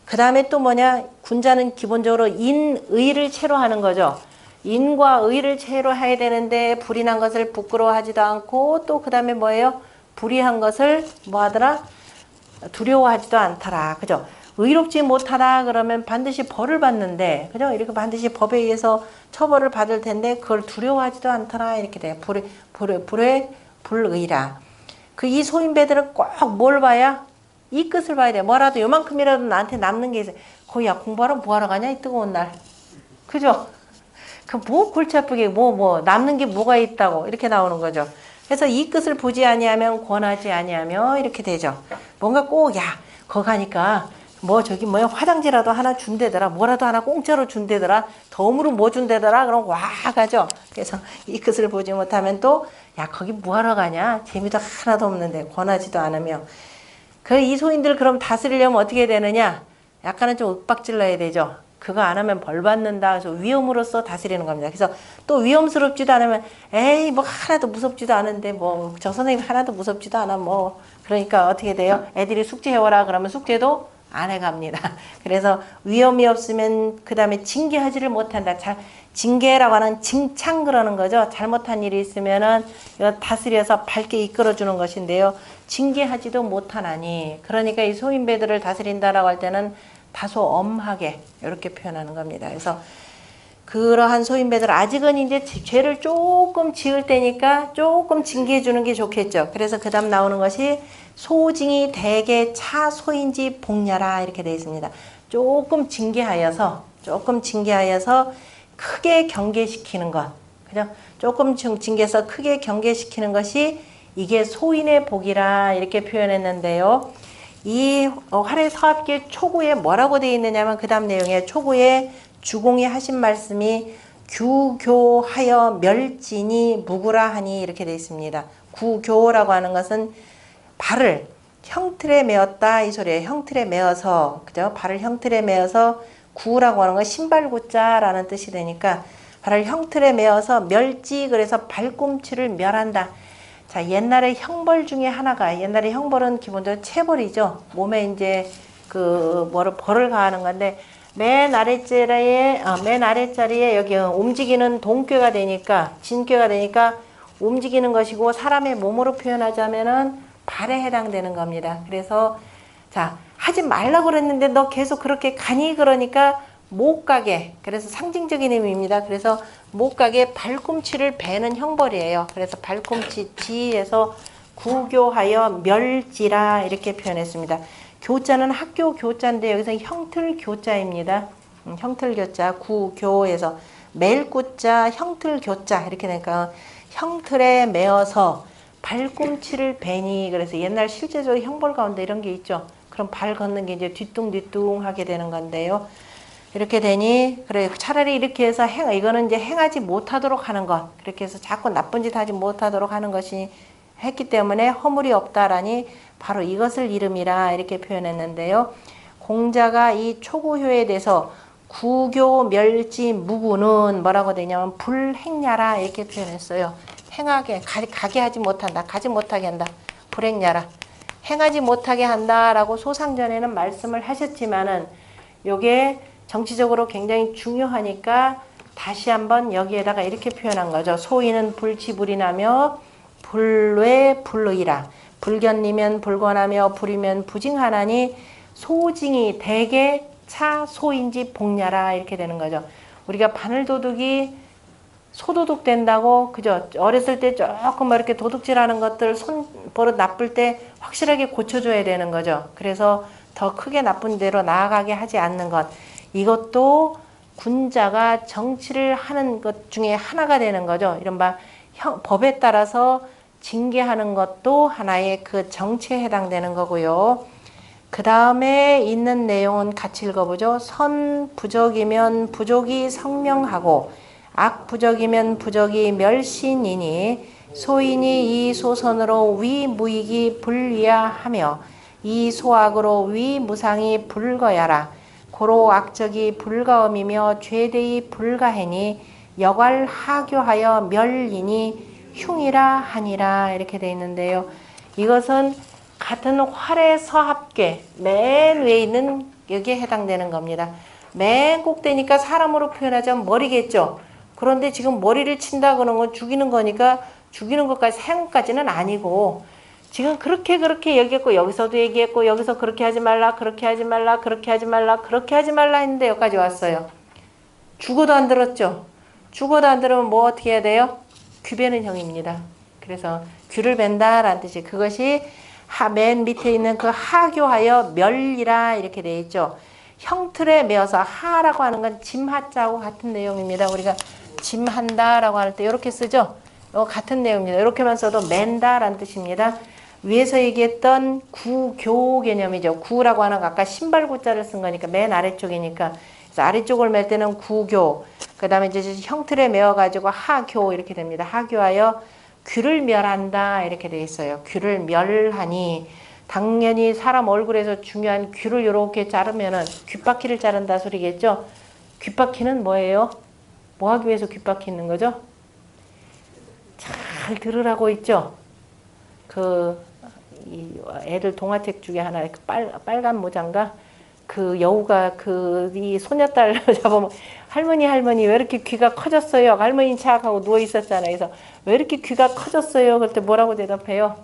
그 다음에 또 뭐냐, 군자는 기본적으로 인의를 채로 하는 거죠. 인과 의를 채로 해야 되는데 불인한 것을 부끄러워하지도 않고 또 그 다음에 뭐예요? 불의한 것을 뭐 하더라? 두려워하지도 않더라. 그죠? 의롭지 못하다 그러면 반드시 벌을 받는데, 그죠? 이렇게 반드시 법에 의해서 처벌을 받을 텐데 그걸 두려워하지도 않더라. 이렇게 돼요. 불의라. 그 이 소인배들은 꼭 뭘 봐야? 이 끝을 봐야 돼. 뭐라도 요만큼이라도 나한테 남는 게 있어요. 거기야 공부하러 뭐하러 가냐? 이 뜨거운 날. 그죠? 그 뭐 골치 아프게 남는 게 뭐가 있다고 이렇게 나오는 거죠. 그래서 이 끝을 보지 아니하면 권하지 아니하며 이렇게 되죠. 뭔가 꼭 거기 가니까 화장지라도 하나 준대더라. 뭐라도 하나 공짜로 준대더라. 덤으로 뭐 준대더라. 그럼 와 가죠. 그래서 이 끝을 보지 못하면 또 거기 뭐하러 가냐. 재미도 하나도 없는데 권하지도 않으며. 그 이 소인들 그럼 다스리려면 어떻게 되느냐. 약간은 좀 윽박질러야 되죠. 그거 안 하면 벌 받는다. 그래서 위험으로써 다스리는 겁니다. 그래서 또 위험스럽지도 않으면 에이 뭐 하나도 무섭지도 않은데 뭐 저 선생님 하나도 무섭지도 않아 뭐 그러니까 어떻게 돼요? 애들이 숙제해오라 그러면 숙제도 안 해갑니다. 그래서 위험이 없으면 그 다음에 징계하지를 못한다. 징계라고 하는 징창 그러는 거죠. 잘못한 일이 있으면은 다스려서 밝게 이끌어주는 것인데요. 징계하지도 못하나니 그러니까 이 소인배들을 다스린다라고 할 때는 다소 엄하게 이렇게 표현하는 겁니다. 그래서 그러한 소인배들 아직은 이제 죄를 조금 지을 때니까 조금 징계해 주는 게 좋겠죠. 그래서 그 다음 나오는 것이 소징이 대개 차소인지 복냐라 이렇게 되어 있습니다. 조금 징계하여서 크게 경계시키는 것. 그죠? 조금 징계해서 크게 경계시키는 것이 이게 소인의 복이라 이렇게 표현했는데요. 이 활의 서합기 초구에 뭐라고 되어 있느냐면 그 다음 내용에 초구에 주공이 하신 말씀이 규교하여 멸진이 무구라 하니 이렇게 되어 있습니다. 구교라고 하는 것은 발을 형틀에 메었다 이 소리예요. 형틀에 메어서 그죠? 발을 형틀에 메어서 구라고 하는 건 신발구자라는 뜻이 되니까 발을 형틀에 메어서 멸지 그래서 발꿈치를 멸한다. 자, 옛날에 형벌 중에 하나가 옛날에 형벌은 기본적으로 체벌이죠. 몸에 이제 벌을 가하는 건데 맨 아랫자리에 여기 움직이는 동꾀가 되니까 진꾀가 되니까 움직이는 것이고 사람의 몸으로 표현하자면은 발에 해당되는 겁니다. 그래서 자, 하지 말라고 그랬는데 너 계속 그렇게 가니 그러니까 못 가게. 그래서 상징적인 의미입니다. 그래서 못 가게 발꿈치를 베는 형벌이에요. 그래서 발꿈치 지에서 구교하여 멸지라 이렇게 표현했습니다. 교자는 학교 교자인데 여기서 형틀 교자입니다. 형틀 교자 구교에서 멜구자 형틀 교자 이렇게 되니까 형틀에 메어서 발꿈치를 베니 그래서 옛날 실제적으로 형벌 가운데 이런 게 있죠. 그럼 발 걷는 게 이제 뒤뚱뒤뚱 하게 되는 건데요. 이렇게 되니 그래 차라리 이렇게 해서 이거는 이제 행하지 못하도록 하는 것 그렇게 해서 자꾸 나쁜 짓 하지 못하도록 하는 것이 했기 때문에 허물이 없다라니 바로 이것을 이름이라 이렇게 표현했는데요. 공자가 이 초구효에 대해서 구교 멸지 무구는 뭐라고 되냐면 불행야라 이렇게 표현했어요. 행하게 가게 하지 못한다. 가지 못하게 한다. 불행야라. 행하지 못하게 한다라고 소상전에는 말씀을 하셨지만은 요게 정치적으로 굉장히 중요하니까 다시 한번 여기에다가 이렇게 표현한 거죠. 소인은 불치불이나며 불외 불의라. 불견이면 불권하며 불이면 부징하나니 소징이 대개 차 소인지 복냐라 이렇게 되는 거죠. 우리가 바늘도둑이 소도둑 된다고 그죠? 어렸을 때 조금 이렇게 도둑질하는 것들 손버릇 나쁠 때 확실하게 고쳐줘야 되는 거죠. 그래서 더 크게 나쁜 대로 나아가게 하지 않는 것. 이것도 군자가 정치를 하는 것 중에 하나가 되는 거죠. 이른바 법에 따라서 징계하는 것도 하나의 그 정치에 해당되는 거고요. 그 다음에 있는 내용은 같이 읽어보죠. 선 부적이면 부족이 성명하고 악 부적이면 부적이 멸신이니 소인이 이 소선으로 위 무익이 불위하하며 이 소악으로 위 무상이 불거야라. 고로 악적이 불가음이며 죄대이 불가해니 여괄 하교하여 멸이니 흉이라 하니라. 이렇게 되어 있는데요. 이것은 같은 활의 서합계 맨 위에 있는 여기에 해당되는 겁니다. 맨 꼭대니까 사람으로 표현하자면 머리겠죠. 그런데 지금 머리를 친다 그러는 건 죽이는 거니까 죽이는 것까지 생까지는 아니고 지금 그렇게 얘기했고 여기서도 얘기했고 여기서 그렇게 하지 말라 그렇게 하지 말라 그렇게 하지 말라 그렇게 하지 말라 했는데 여기까지 왔어요. 죽어도 안 들었죠. 죽어도 안 들으면 뭐 어떻게 해야 돼요? 귀베는 형입니다. 그래서 귀를 벤다라는 뜻이 그것이 맨 밑에 있는 그 하교하여 멸이라 이렇게 되어 있죠. 형틀에 매어서 하라고 하는 건 짐하자고 같은 내용입니다. 우리가 짐한다라고 할 때 이렇게 쓰죠. 같은 내용입니다. 이렇게만 써도 맨다라는 뜻입니다. 위에서 얘기했던 구교 개념이죠. 구라고 하는 거 아까 신발 구자를 쓴 거니까 맨 아래쪽이니까 그래서 아래쪽을 맬 때는 구교 그 다음에 이제 형틀에 매어가지고 하교 이렇게 됩니다. 하교하여 귀를 멸한다 이렇게 되어 있어요. 귀를 멸하니 당연히 사람 얼굴에서 중요한 귀를 이렇게 자르면은 귓바퀴를 자른다 소리겠죠. 귓바퀴는 뭐예요? 뭐 하기 위해서 귓바퀴 있는 거죠? 잘 들으라고 있죠. 이 애들 동화책 중에 하나 그 빨간 모자인가 그 여우가 이 소녀딸 잡으면 할머니 왜 이렇게 귀가 커졌어요? 할머니 착하고 누워 있었잖아요. 그래서 왜 이렇게 귀가 커졌어요? 그때 뭐라고 대답해요?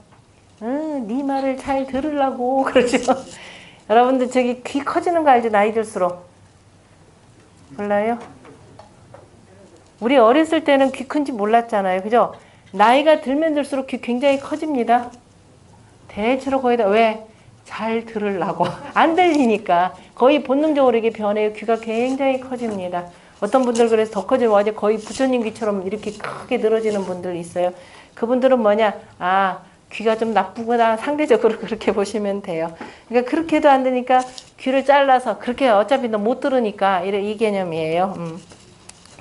네 말을 잘 들으려고 그러죠. 여러분들 저기 귀 커지는 거 알죠? 나이 들수록 몰라요? 우리 어렸을 때는 귀 큰지 몰랐잖아요. 그죠? 나이가 들면 들수록 귀 굉장히 커집니다. 대체로 거의 다 왜? 잘 들으려고. 안 들리니까. 거의 본능적으로 이게 변해요. 귀가 굉장히 커집니다. 어떤 분들 그래서 더 커지면 어제 거의 부처님 귀처럼 이렇게 크게 늘어지는 분들 있어요. 그분들은 뭐냐? 귀가 좀 나쁘구나. 상대적으로 그렇게 보시면 돼요. 그러니까 그렇게도 안 되니까 귀를 잘라서 그렇게 어차피 너 못 들으니까 이 개념이에요.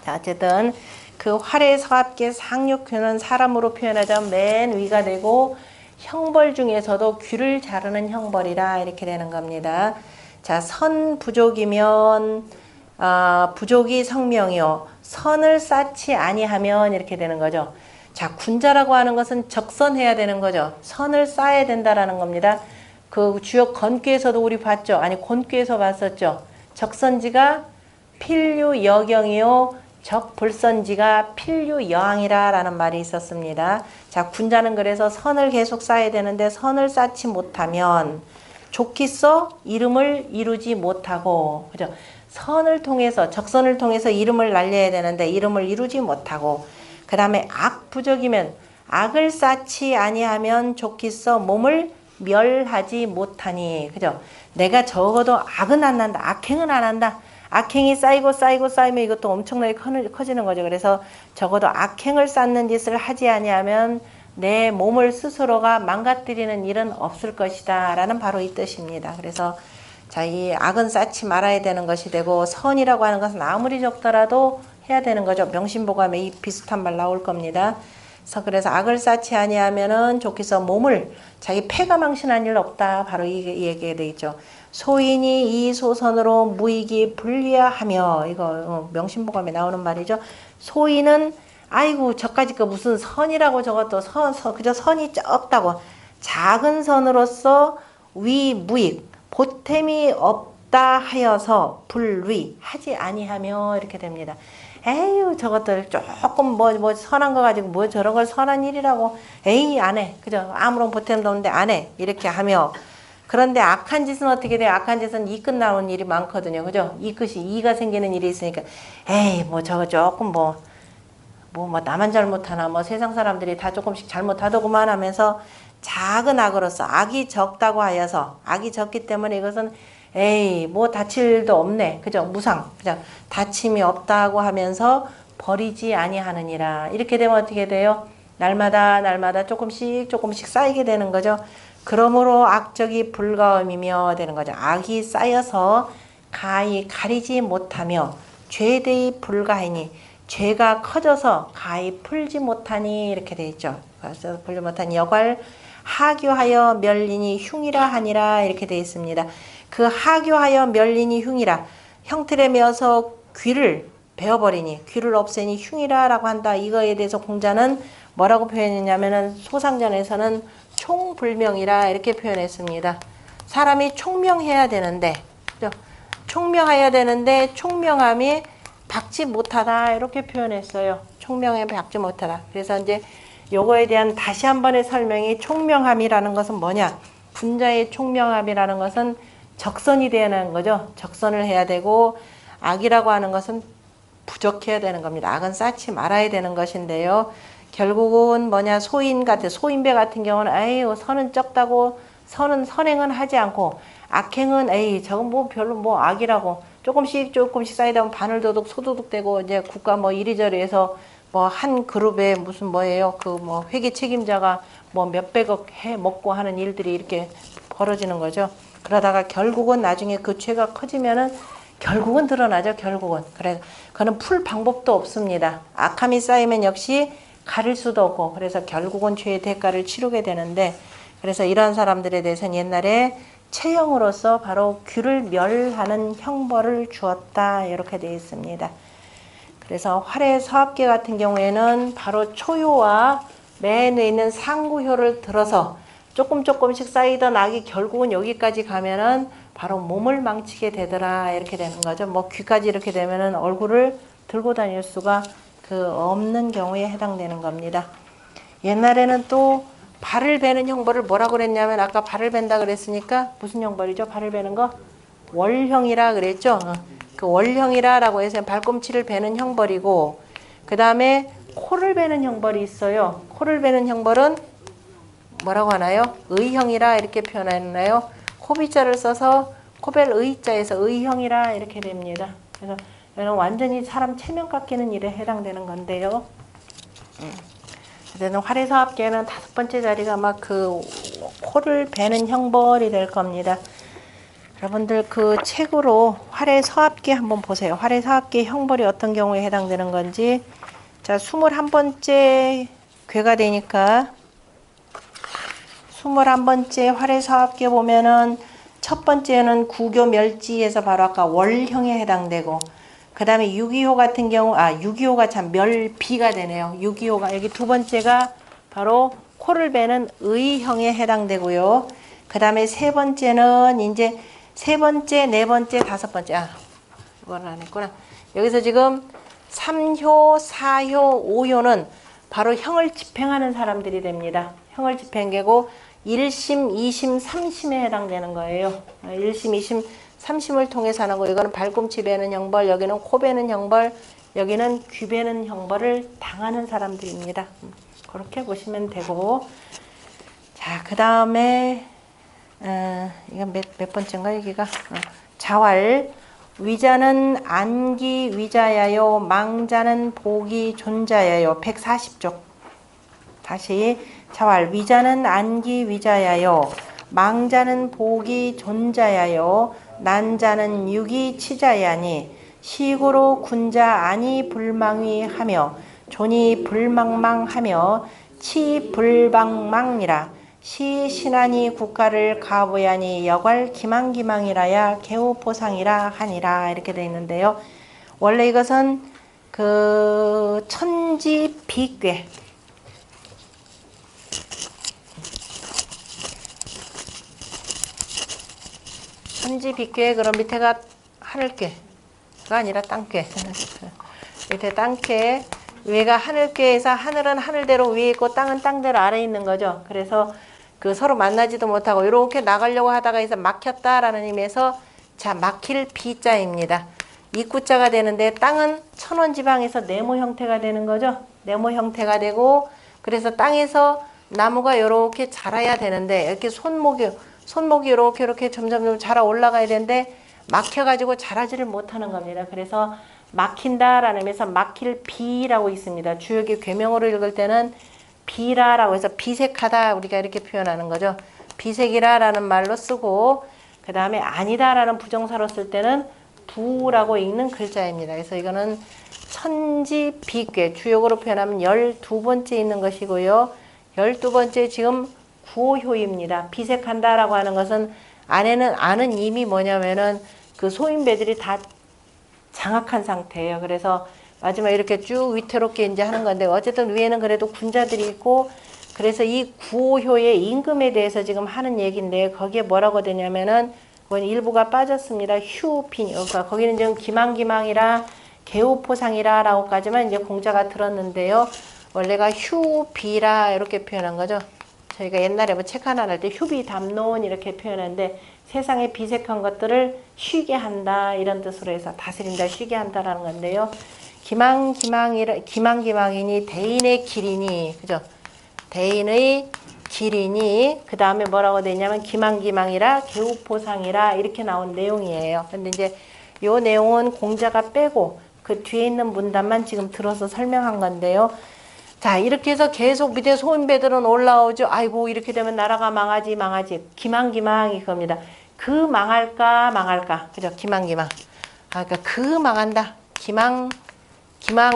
자, 어쨌든 그 활의 서합계 상륙귀는 사람으로 표현하자면 맨 위가 되고 형벌 중에서도 귀를 자르는 형벌이라 이렇게 되는 겁니다. 자, 선 부족이면 부족이 성명이요. 선을 쌓지 아니하면 이렇게 되는 거죠. 자, 군자라고 하는 것은 적선해야 되는 거죠. 선을 쌓아야 된다라는 겁니다. 그 주역 건귀에서도 우리 봤죠. 아니 곤귀에서 봤었죠. 적선지가 필류 여경이요. 적불선지가 필류 여항이라 라는 말이 있었습니다. 자, 군자는 그래서 선을 계속 쌓아야 되는데 선을 쌓지 못하면 좋기써 이름을 이루지 못하고 그죠? 선을 통해서 적선을 통해서 이름을 날려야 되는데 이름을 이루지 못하고 그 다음에 악부적이면 악을 쌓지 아니하면 좋기써 몸을 멸하지 못하니 그죠? 내가 적어도 악은 안 난다. 악행은 안 한다. 악행이 쌓이면 이것도 엄청나게 커지는 거죠. 그래서 적어도 악행을 쌓는 짓을 하지 아니하면 내 몸을 스스로가 망가뜨리는 일은 없을 것이다 라는 바로 이 뜻입니다. 그래서 자, 이 악은 쌓지 말아야 되는 것이 되고 선이라고 하는 것은 아무리 적더라도 해야 되는 거죠. 명심보감에 이 비슷한 말 나올 겁니다. 그래서 악을 쌓지 아니하면은 좋기서 몸을 자기 패가 망신한 일 없다. 바로 이 얘기가 되어 있죠. 소인이 이 소선으로 무익이 불리하하며 이거 명심보감에 나오는 말이죠. 소인은 아이고 저까지 거 무슨 선이라고 저것도 그저 선이 적다고 작은 선으로서 위 무익 보탬이 없다 하여서 불위 하지 아니하며 이렇게 됩니다. 에휴 저것들 조금 뭐 선한 거 가지고 뭐 저런 걸 선한 일이라고 에이 안 해. 그죠? 아무런 보탬도 없는데 안 해. 이렇게 하며 그런데 악한 짓은 어떻게 돼요? 악한 짓은 이 끝 나오는 일이 많거든요. 그죠? 이 끝이 이가 생기는 일이 있으니까 에이 뭐 저거 조금 뭐 나만 잘못하나 뭐 세상 사람들이 다 조금씩 잘못하더구만 하면서 작은 악으로서 악이 적다고 하여서 악이 적기 때문에 이것은 에이 뭐 다칠 일도 없네. 그죠? 무상. 그죠? 다침이 없다고 하면서 버리지 아니하느니라. 이렇게 되면 어떻게 돼요? 날마다 조금씩 쌓이게 되는 거죠. 그러므로 악적이 불가음이며 되는 거죠. 악이 쌓여서 가히 가리지 못하며 죄대이 불가하니 죄가 커져서 가히 풀지 못하니 이렇게 돼 있죠. 그래서 풀지 못하니 여괄 하교하여 멸리니 흉이라 하니라 이렇게 돼 있습니다. 그 하교하여 멸리니 흉이라 형틀에 메어서 귀를 베어버리니 귀를 없애니 흉이라 라고 한다. 이거에 대해서 공자는 뭐라고 표현했냐면은 소상전에서는 총불명이라 이렇게 표현했습니다. 사람이 총명해야 되는데 그죠? 총명해야 되는데 총명함이 박지 못하다 이렇게 표현했어요. 총명에 박지 못하다. 그래서 이제 요거에 대한 다시 한 번의 설명이 총명함이라는 것은 뭐냐? 군자의 총명함이라는 것은 적선이 되는 거죠. 적선을 해야 되고 악이라고 하는 것은 부족해야 되는 겁니다. 악은 쌓지 말아야 되는 것인데요. 결국은 뭐냐? 소인배 같은 경우는 에이 선은 적다고 선행은 하지 않고 악행은 에이 저건 뭐 별로 뭐 악이라고 조금씩 쌓이다 보면 바늘도둑 소도둑 되고 이제 국가 뭐 이리저리 해서 뭐 한 그룹에 무슨 뭐예요 그 뭐 회계 책임자가 뭐 몇백억 해 먹고 하는 일들이 이렇게 벌어지는 거죠. 그러다가 결국은 나중에 그 죄가 커지면은 결국은 드러나죠. 결국은 그래 그는 풀 방법도 없습니다. 악함이 쌓이면 역시 가릴 수도 없고 그래서 결국은 죄의 대가를 치르게 되는데 그래서 이런 사람들에 대해서는 옛날에 체형으로서 바로 귀를 멸하는 형벌을 주었다 이렇게 되어 있습니다. 그래서 활의 서합계 같은 경우에는 바로 초효와 맨 위에 있는 상구효를 들어서 조금씩 쌓이던 악이 결국은 여기까지 가면은 바로 몸을 망치게 되더라 이렇게 되는 거죠. 뭐 귀까지 이렇게 되면은 얼굴을 들고 다닐 수가 없는 경우에 해당되는 겁니다. 옛날에는 또 발을 베는 형벌을 뭐라고 그랬냐면 아까 발을 벤다 그랬으니까 무슨 형벌이죠? 발을 베는 거? 월형이라 그랬죠? 그 월형이라고 해서 발꿈치를 베는 형벌이고 그 다음에 코를 베는 형벌이 있어요. 코를 베는 형벌은 뭐라고 하나요? 의형이라 이렇게 표현하나요? 코비자를 써서 코벨 의자에서 의형이라 이렇게 됩니다. 그래서 이는 완전히 사람 체면 깎이는 일에 해당되는 건데요. 그래서 활의서합계는 5번째 자리가 아마 그 코를 베는 형벌이 될 겁니다. 여러분들 그 책으로 활의서합계 한번 보세요. 활의서합계 형벌이 어떤 경우에 해당되는 건지. 자, 21번째 괴가 되니까 21번째 활의서합계 보면은 첫 번째는 구교멸지에서 바로 아까 월형에 해당되고 그 다음에 6.25 같은 경우 6.25가 참 멸비가 되네요. 6.25가 여기 두 번째가 바로 코를 베는 의형에 해당되고요. 그 다음에 세 번째는 이제 세 번째, 네 번째, 다섯 번째 이건 안 했구나. 여기서 지금 3효, 4효, 5효는 바로 형을 집행하는 사람들이 됩니다. 형을 집행계고 1심, 2심, 3심에 해당되는 거예요. 1심, 2심, 3심을 통해서 하는 거. 이거는 발꿈치 베는 형벌, 여기는 코 베는 형벌, 여기는 귀 베는 형벌을 당하는 사람들입니다. 그렇게 보시면 되고 자, 그 다음에 이건 몇 번째인가 여기가 자활 위자는 안기 위자야요 망자는 복이 존자야요 140쪽 다시 자활 위자는 안기 위자야요 망자는 복이 존자야요 난자는 육이 치자야니 시고로 군자 아니 불망위 하며 존이 불망망하며 치 불방망이라 시 신하니 국가를 가보야니 여괄 기망기망이라야 개우포상이라 하니라 이렇게 되어 있는데요. 원래 이것은 그 천지비괴 천지비괴 그럼 밑에가 하늘괴가 아니라 땅괴 밑에 땅괴 위가 하늘괴에서 하늘은 하늘대로 위에 있고 땅은 땅대로 아래에 있는 거죠. 그래서 그 서로 만나지도 못하고 이렇게 나가려고 하다가 해서 막혔다라는 의미에서 자 막힐 비자입니다. 입구자가 되는데 땅은 천원지방에서 네모 형태가 되는 거죠. 네모 형태가 되고 그래서 땅에서 나무가 이렇게 자라야 되는데 이렇게 손목이 이렇게 점점 자라 올라가야 되는데 막혀가지고 자라지를 못하는 겁니다. 그래서 막힌다라는 의미에서 막힐 비라고 있습니다. 주역이 괴명으로 읽을 때는 비라라고 해서 비색하다 우리가 이렇게 표현하는 거죠. 비색이라라는 말로 쓰고 그 다음에 아니다라는 부정사로 쓸 때는 부라고 읽는 글자입니다. 그래서 이거는 천지비괴 주역으로 표현하면 12번째 있는 것이고요. 12번째 지금 구호효입니다. 비색한다라고 하는 것은 안에는 아는 이미 뭐냐면은 그 소인배들이 다 장악한 상태예요. 그래서 마지막 이렇게 쭉 위태롭게 이제 하는 건데 어쨌든 위에는 그래도 군자들이 있고 그래서 이 구호효의 임금에 대해서 지금 하는 얘기인데 거기에 뭐라고 되냐면은 그건 일부가 빠졌습니다. 휴빈 그러니까 거기는 지금 기망기망이라 개우포상이라 라고까지만 이제 공자가 들었는데요. 원래가 휴비라 이렇게 표현한 거죠. 저희가 옛날에 뭐 책 하나 할 때 휴비담론 이렇게 표현하는데 세상에 비색한 것들을 쉬게 한다 이런 뜻으로 해서 다스린다 쉬게 한다라는 건데요. 기망기망이니 대인의 길이니 그죠? 대인의 길이니 그 다음에 뭐라고 되냐면 기망기망이라 개우포상이라 이렇게 나온 내용이에요. 근데 이제 요 내용은 공자가 빼고 그 뒤에 있는 문단만 지금 들어서 설명한 건데요. 자 이렇게 해서 계속 밑에 소인배들은 올라오죠. 아이고 이렇게 되면 나라가 망하지 기망기망 이겁니다. 그 망할까 그죠? 기망기망 그러니까 그 망한다 기망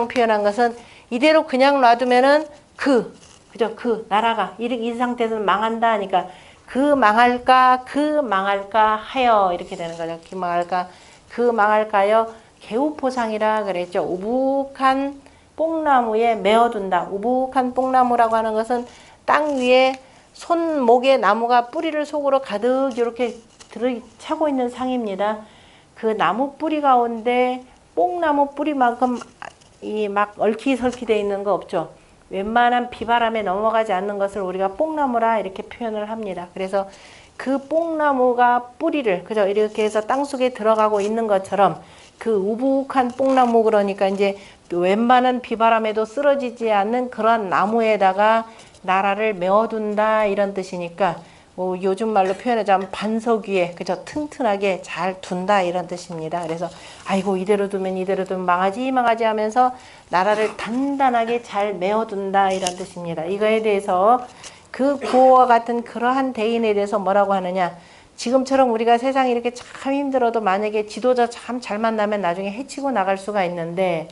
표현한 것은 이대로 그냥 놔두면은 그죠? 그 나라가 이 상태에서는 망한다 하니까 그 망할까 하여 이렇게 되는 거죠. 기망할까 그 망할까요? 개우포상이라 그랬죠. 우북한 뽕나무에 메어둔다. 우북한 뽕나무라고 하는 것은 땅 위에 손목에 나무가 뿌리를 속으로 가득 이렇게 차고 있는 상입니다. 그 나무 뿌리 가운데 뽕나무 뿌리만큼 이 막 얽히설키 돼 있는 거 없죠. 웬만한 비바람에 넘어가지 않는 것을 우리가 뽕나무라 이렇게 표현을 합니다. 그래서 그 뽕나무가 뿌리를 그죠 이렇게 해서 땅속에 들어가고 있는 것처럼 그 우북한 뽕나무 그러니까 이제 웬만한 비바람에도 쓰러지지 않는 그런 나무에다가 나라를 메어둔다 이런 뜻이니까 뭐 요즘 말로 표현하자면 반석 위에 그죠 튼튼하게 잘 둔다 이런 뜻입니다. 그래서 아이고 이대로 두면 망하지 하면서 나라를 단단하게 잘 메어둔다 이런 뜻입니다. 이거에 대해서 그 구호와 같은 그러한 대인에 대해서 뭐라고 하느냐 지금처럼 우리가 세상이 이렇게 참 힘들어도 만약에 지도자 참 잘 만나면 나중에 해치고 나갈 수가 있는데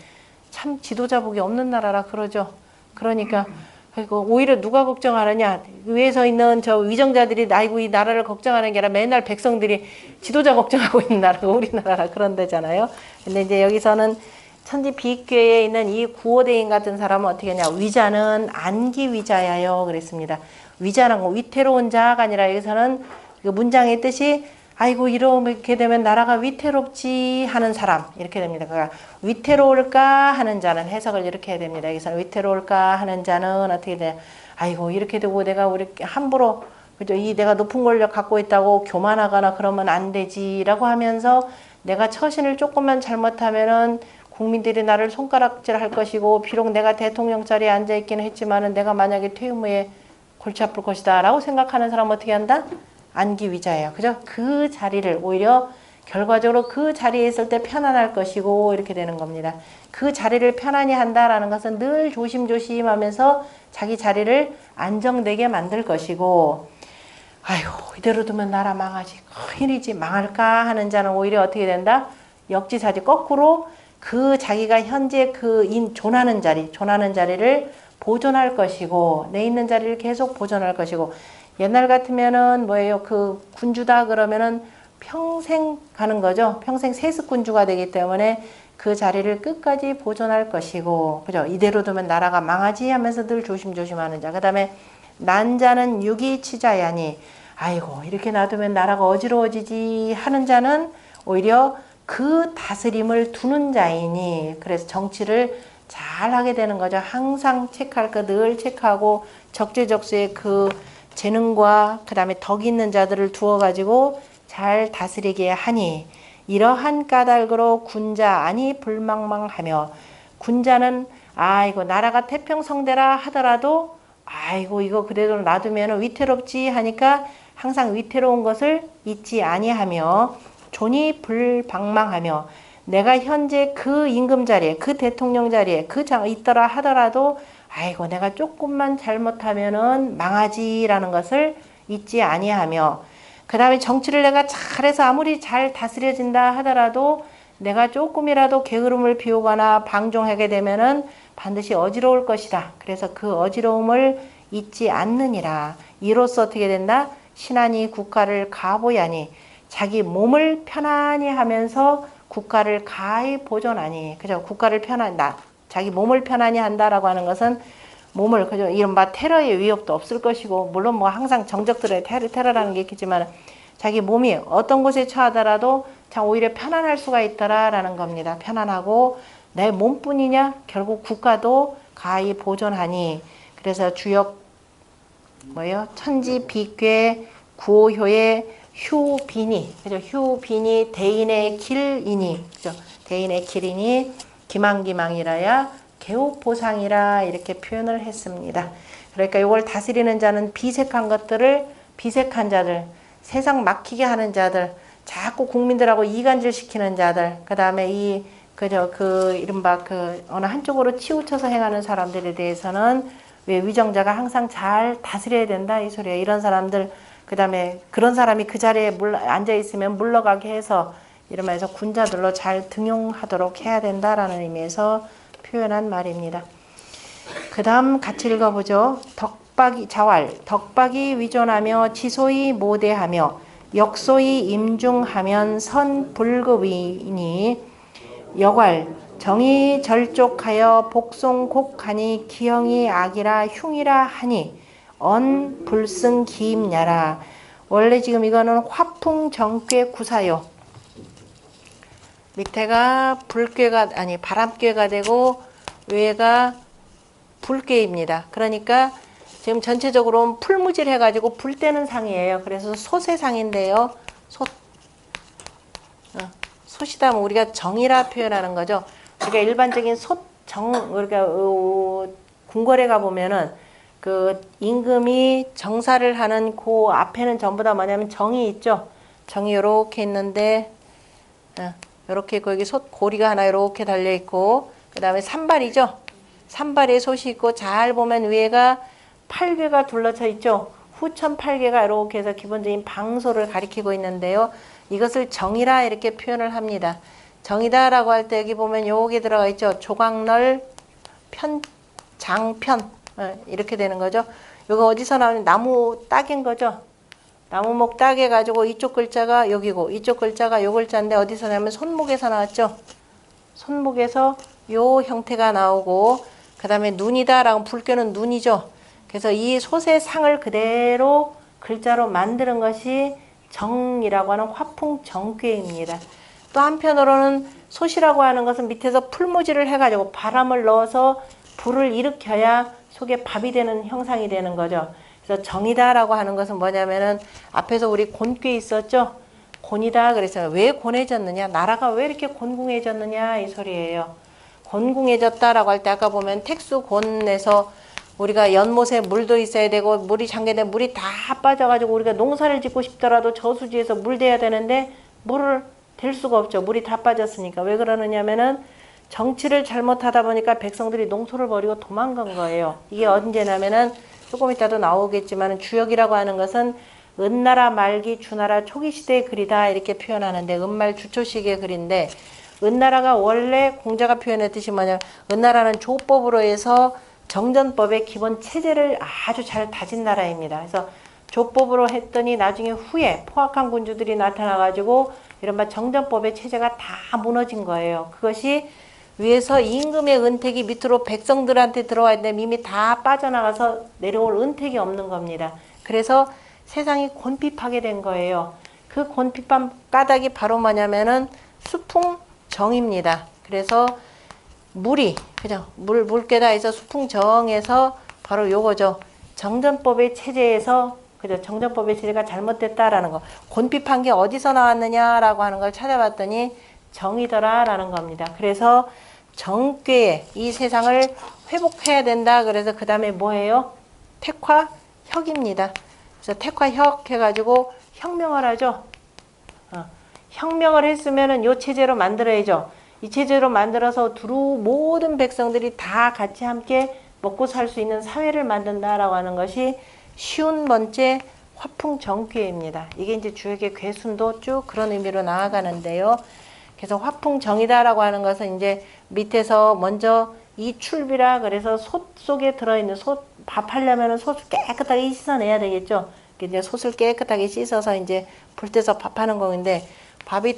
참 지도자 복이 없는 나라라 그러죠. 그러니까 그리고 오히려 누가 걱정하느냐 위에서 있는 저 위정자들이 아이고 이 나라를 걱정하는 게 아니라 맨날 백성들이 지도자 걱정하고 있는 나라가 우리나라라 그런 데잖아요. 근데 이제 여기서는 천지비익교에 있는 이 구호대인 같은 사람은 어떻게 하냐 위자는 안기위자야요 그랬습니다. 위자란 거 위태로운 자가 아니라 여기서는 그 문장의 뜻이 아이고 이렇게 되면 나라가 위태롭지 하는 사람 이렇게 됩니다. 그러니까 위태로울까 하는 자는 해석을 이렇게 해야 됩니다. 여기서 위태로울까 하는 자는 어떻게 돼? 아이고 이렇게 되고 내가 우리 함부로 그죠? 이 내가 높은 권력 갖고 있다고 교만하거나 그러면 안 되지라고 하면서 내가 처신을 조금만 잘못하면은 국민들이 나를 손가락질할 것이고 비록 내가 대통령 자리에 앉아 있기는 했지만은 내가 만약에 퇴임 후에 골치 아플 것이다라고 생각하는 사람은 어떻게 한다? 안기위자예요. 그죠? 그 자리를 오히려 결과적으로 그 자리에 있을 때 편안할 것이고 이렇게 되는 겁니다. 그 자리를 편안히 한다라는 것은 늘 조심조심하면서 자기 자리를 안정되게 만들 것이고 아이고 이대로 두면 나라 망하지 큰일이지 망할까 하는 자는 오히려 어떻게 된다? 역지사지 거꾸로 그 자기가 현재 존하는 자리를 보존할 것이고 내 있는 자리를 계속 보존할 것이고 옛날 같으면은 뭐예요? 그 군주다 그러면은 평생 가는 거죠. 평생 세습군주가 되기 때문에 그 자리를 끝까지 보존할 것이고, 그죠? 이대로 두면 나라가 망하지 하면서 늘 조심조심하는 자. 그 다음에 난자는 유기치자야니, 아이고 이렇게 놔두면 나라가 어지러워지지 하는 자는 오히려 그 다스림을 두는 자이니, 그래서 정치를 잘 하게 되는 거죠. 항상 체크할 거 늘 체크하고 적재적소에 그 재능과 그 다음에 덕 있는 자들을 두어 가지고 잘 다스리게 하니 이러한 까닭으로 군자 아니 불망망하며 군자는 아이고 나라가 태평성대라 하더라도 아이고 이거 그래도 놔두면 위태롭지 하니까 항상 위태로운 것을 잊지 아니하며 존이 불방망하며 내가 현재 그 임금 자리에 그 대통령 자리에 그 장 있더라 하더라도 아이고 내가 조금만 잘못하면은 망하지라는 것을 잊지 아니하며 그 다음에 정치를 내가 잘해서 아무리 잘 다스려진다 하더라도 내가 조금이라도 게으름을 피우거나 방종하게 되면은 반드시 어지러울 것이다. 그래서 그 어지러움을 잊지 않느니라. 이로써 어떻게 된다? 신하니 국가를 가보야니 자기 몸을 편안히 하면서 국가를 가히 보존하니. 그죠? 국가를 자기 몸을 편안히 한다라고 하는 것은 몸을, 그죠? 이른바 테러의 위협도 없을 것이고, 물론 뭐 항상 정적들의 테러라는 게 있겠지만, 자기 몸이 어떤 곳에 처하더라도 참 오히려 편안할 수가 있더라라는 겁니다. 편안하고, 내 몸뿐이냐? 결국 국가도 가히 보존하니. 그래서 주역, 천지 비괴, 구호효의 휴빈이, 그죠? 휴빈이 대인의 길이니, 그죠? 대인의 길이니, 기망기망이라야 개옥보상이라 이렇게 표현을 했습니다. 그러니까 이걸 다스리는 자는 비색한 것들을, 비색한 자들, 세상 막히게 하는 자들, 자꾸 국민들하고 이간질 시키는 자들, 그 다음에 이른바 어느 한쪽으로 치우쳐서 행하는 사람들에 대해서는 왜 위정자가 항상 잘 다스려야 된다 이 소리예요. 이런 사람들, 그 다음에 그런 사람이 그 자리에 앉아 있으면 물러가게 해서 이러면서 군자들로 잘 등용하도록 해야 된다라는 의미에서 표현한 말입니다. 그 다음 같이 읽어보죠. 덕박이 위존하며 지소히 모대하며 역소히 임중하면 선불급이니 여괄 정이 절족하여 복송곡하니 기형이 악이라 흉이라 하니 언불승 기임냐라. 원래 지금 이거는 화풍정괴 구사요. 밑에가 바람괴가 되고 위에가 불괴입니다. 그러니까 지금 전체적으로 풀무질 해가지고 불 때는 상이에요. 그래서 솥의 상인데요. 솥이다 뭐 우리가 정이라 표현하는 거죠. 우리가 일반적인 우리가 궁궐에 가보면은 그 임금이 정사를 하는 그 앞에는 전부 다 뭐냐면 정이 있죠. 정이 요렇게 있는데 요렇게 있고 여기 솥 고리가 하나 요렇게 달려 있고 그 다음에 산발이죠. 산발에 솥이 있고 잘 보면 위에가 8개가 둘러쳐 있죠. 후천 8개가 이렇게 해서 기본적인 방소를 가리키고 있는데요. 이것을 정이라 이렇게 표현을 합니다. 정이다라고 할 때 여기 보면 요게 들어가 있죠. 조각널 장편 이렇게 되는 거죠. 요거 어디서 나오는 나무 딱인 거죠. 나무목 딱해 가지고 이쪽 글자가 여기고 이쪽 글자가 요 글자인데 어디서 나오면 손목에서 나왔죠. 손목에서 요 형태가 나오고 그 다음에 눈이다라고 불교는 눈이죠. 그래서 이 솥의 상을 그대로 글자로 만드는 것이 정이라고 하는 화풍정괴입니다. 또 한편으로는 솥이라고 하는 것은 밑에서 풀무질을 해가지고 바람을 넣어서 불을 일으켜야 속에 밥이 되는 형상이 되는 거죠. 그래서 정이다라고 하는 것은 뭐냐면은 앞에서 우리 곤괴 있었죠. 곤이다 그래서 왜 곤해졌느냐, 나라가 왜 이렇게 곤궁해졌느냐 이 소리예요. 곤궁해졌다라고 할 때 아까 보면 택수곤에서 우리가 연못에 물도 있어야 되고 물이 잠겨되면 물이 다 빠져가지고 우리가 농사를 짓고 싶더라도 저수지에서 물 대야 되는데 물을 댈 수가 없죠. 물이 다 빠졌으니까. 왜 그러느냐면은 정치를 잘못하다 보니까 백성들이 농토를 버리고 도망간 거예요. 이게 언제냐면은 조금 이따도 나오겠지만 주역이라고 하는 것은 은나라 말기 주나라 초기 시대의 글이다 이렇게 표현하는데 은말 주초시기의 글인데 은나라가 원래 공자가 표현했듯이 은나라는 조법으로 해서 정전법의 기본 체제를 아주 잘 다진 나라입니다. 그래서 조법으로 했더니 나중에 후에 포악한 군주들이 나타나가지고 이른바 정전법의 체제가 다 무너진 거예요. 그것이 위에서 임금의 은택이 밑으로 백성들한테 들어와 있는데 이미 다 빠져나가서 내려올 은택이 없는 겁니다. 그래서 세상이 곤핍하게 된 거예요. 그 곤핍한 까닭이 바로 뭐냐면은 수풍정입니다. 그래서 물이 그죠? 물개다 해서 수풍정에서 바로 요거죠. 정전법의 체제에서 그죠? 정전법의 체제가 잘못됐다라는 거. 곤핍한 게 어디서 나왔느냐라고 하는 걸 찾아봤더니 정이더라라는 겁니다. 그래서 정괴의 이 세상을 회복해야 된다. 그래서 그 다음에 뭐예요? 택화혁입니다. 그래서 택화혁 해가지고 혁명을 하죠. 혁명을 했으면은 요 체제로 만들어야죠. 이 체제로 만들어서 두루 모든 백성들이 다 같이 함께 먹고 살 수 있는 사회를 만든다라고 하는 것이 쉬운 번째 화풍정괴입니다. 이게 이제 주역의 괴순도 쭉 그런 의미로 나아가는데요. 그래서 화풍정이다라고 하는 것은 이제 밑에서 먼저 이 출비라 그래서 솥 속에 들어있는 솥 밥하려면은 솥을 깨끗하게 씻어내야 되겠죠. 이제 솥을 깨끗하게 씻어서 이제 불 때서 밥하는 건데 밥이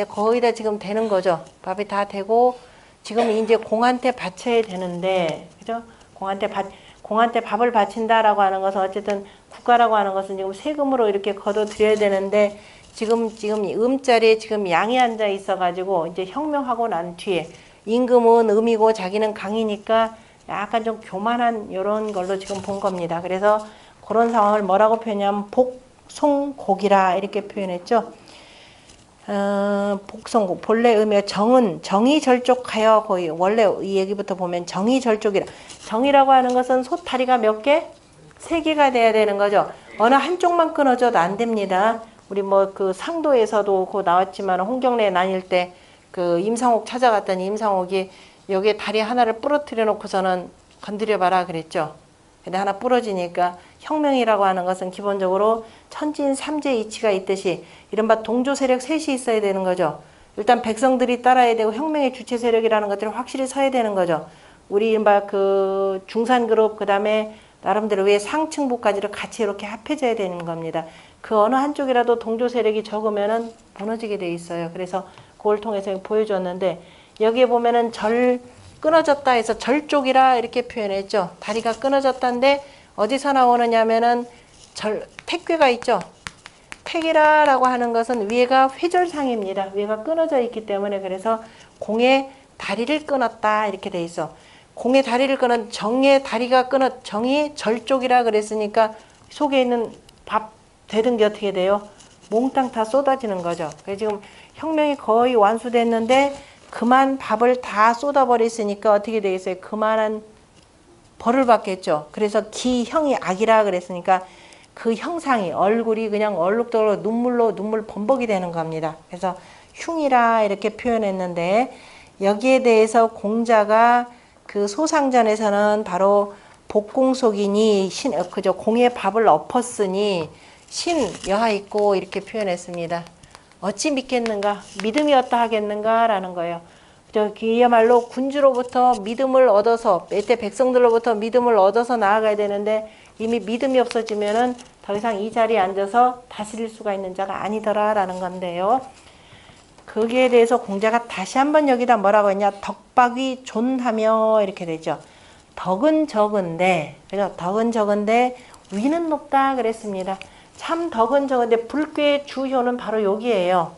거의 다 지금 되는 거죠. 밥이 다 되고 지금 이제 공한테 바쳐야 되는데 그죠? 공한테 밥을 바친다라고 하는 것은 어쨌든 국가라고 하는 것은 지금 세금으로 이렇게 걷어들여야 되는데 지금 이 음자리에 지금 양이 앉아 있어가지고 이제 혁명하고 난 뒤에 임금은 음이고 자기는 강이니까 약간 좀 교만한 이런 걸로 지금 본 겁니다. 그래서 그런 상황을 뭐라고 표현하면 복송곡이라 이렇게 표현했죠. 복송곡 본래 의미가 정이 절족하여 거의 원래 이 얘기부터 보면 정이 절족이라. 정이라고 하는 것은 소다리가 몇 개? 3개가 돼야 되는 거죠. 어느 한쪽만 끊어져도 안 됩니다. 우리 뭐 그 상도에서도 그 나왔지만 홍경래 나뉠 때 그 임상옥 찾아갔더니 임상옥이 여기에 다리 하나를 부러뜨려 놓고서는 건드려봐라 그랬죠. 근데 하나 부러지니까 혁명이라고 하는 것은 기본적으로 천진 삼재 이치가 있듯이 이른바 동조 세력 셋이 있어야 되는 거죠. 일단 백성들이 따라야 되고 혁명의 주체 세력이라는 것들을 확실히 서야 되는 거죠. 우리 이른바 그 중산그룹 그다음에 나름대로 왜 상층부까지를 같이 이렇게 합해져야 되는 겁니다. 그 어느 한쪽이라도 동조 세력이 적으면은 무너지게 돼 있어요. 그래서 그걸 통해서 보여줬는데 여기에 보면은 끊어졌다 해서 절쪽이라 이렇게 표현했죠. 다리가 끊어졌다인데 어디서 나오느냐면은 택괴가 있죠. 택이라라고 하는 것은 위에가 회절상입니다. 위에가 끊어져 있기 때문에 그래서 공의 다리를 끊었다 이렇게 돼 있어. 공의 다리를 끊은 정의 다리가 정이 절쪽이라 그랬으니까 속에 있는 밥 되든 게 어떻게 돼요? 몽땅 다 쏟아지는 거죠. 그래서 지금 혁명이 거의 완수됐는데 그만 밥을 다 쏟아버렸으니까 어떻게 되겠어요? 그만한 벌을 받겠죠. 그래서 기형이 악이라 그랬으니까 그 형상이 얼굴이 그냥 얼룩덜룩 눈물 범벅이 되는 겁니다. 그래서 흉이라 이렇게 표현했는데 여기에 대해서 공자가 그 소상전에서는 바로 복공속이니 그저 공의 밥을 엎었으니 신 여하 있고 이렇게 표현했습니다. 어찌 믿겠는가? 믿음이 어떠 하겠는가라는 거예요. 그야말로 군주로부터 믿음을 얻어서 이때 백성들로부터 믿음을 얻어서 나아가야 되는데 이미 믿음이 없어지면은 더 이상 이 자리에 앉아서 다스릴 수가 있는 자가 아니더라라는 건데요. 거기에 대해서 공자가 다시 한번 여기다 뭐라고 했냐? 덕박이 존하며 이렇게 되죠. 덕은 적은데 위는 높다 그랬습니다. 참 덕은 적은데 불교의 주효는 바로 여기에요.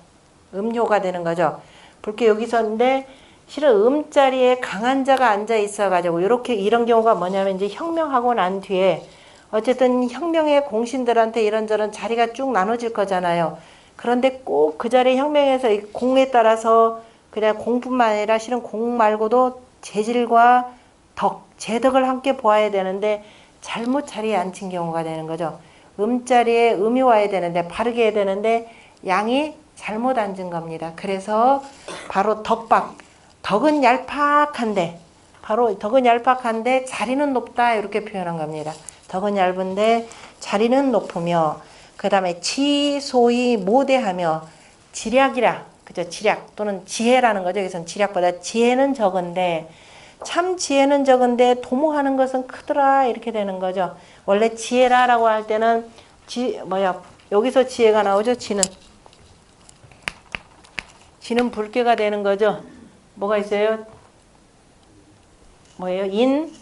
음효가 되는 거죠. 불교 여기서인데 실은 음자리에 강한 자가 앉아 있어가지고 이런 경우가 뭐냐면 이제 혁명하고 난 뒤에 어쨌든 혁명의 공신들한테 이런저런 자리가 쭉 나눠질 거잖아요. 그런데 꼭 그 자리 혁명에서 공에 따라서 그냥 공뿐만 아니라 실은 공 말고도 재질과 재덕을 함께 보아야 되는데 잘못 자리에 앉힌 경우가 되는 거죠. 음자리에 음이 와야 되는데 바르게 해야 되는데 양이 잘못 앉은 겁니다. 그래서 바로 덕은 얄팍한데 자리는 높다 이렇게 표현한 겁니다. 덕은 얇은데 자리는 높으며 그 다음에 지소히 모대하며 지략이라 그죠? 지략 또는 지혜라는 거죠. 여기서는 지략보다 지혜는 적은데 참 지혜는 적은데 도모하는 것은 크더라 이렇게 되는 거죠. 원래 지혜라라고 할 때는 여기서 지혜가 나오죠. 지는 불교가 되는 거죠. 뭐가 있어요? 인,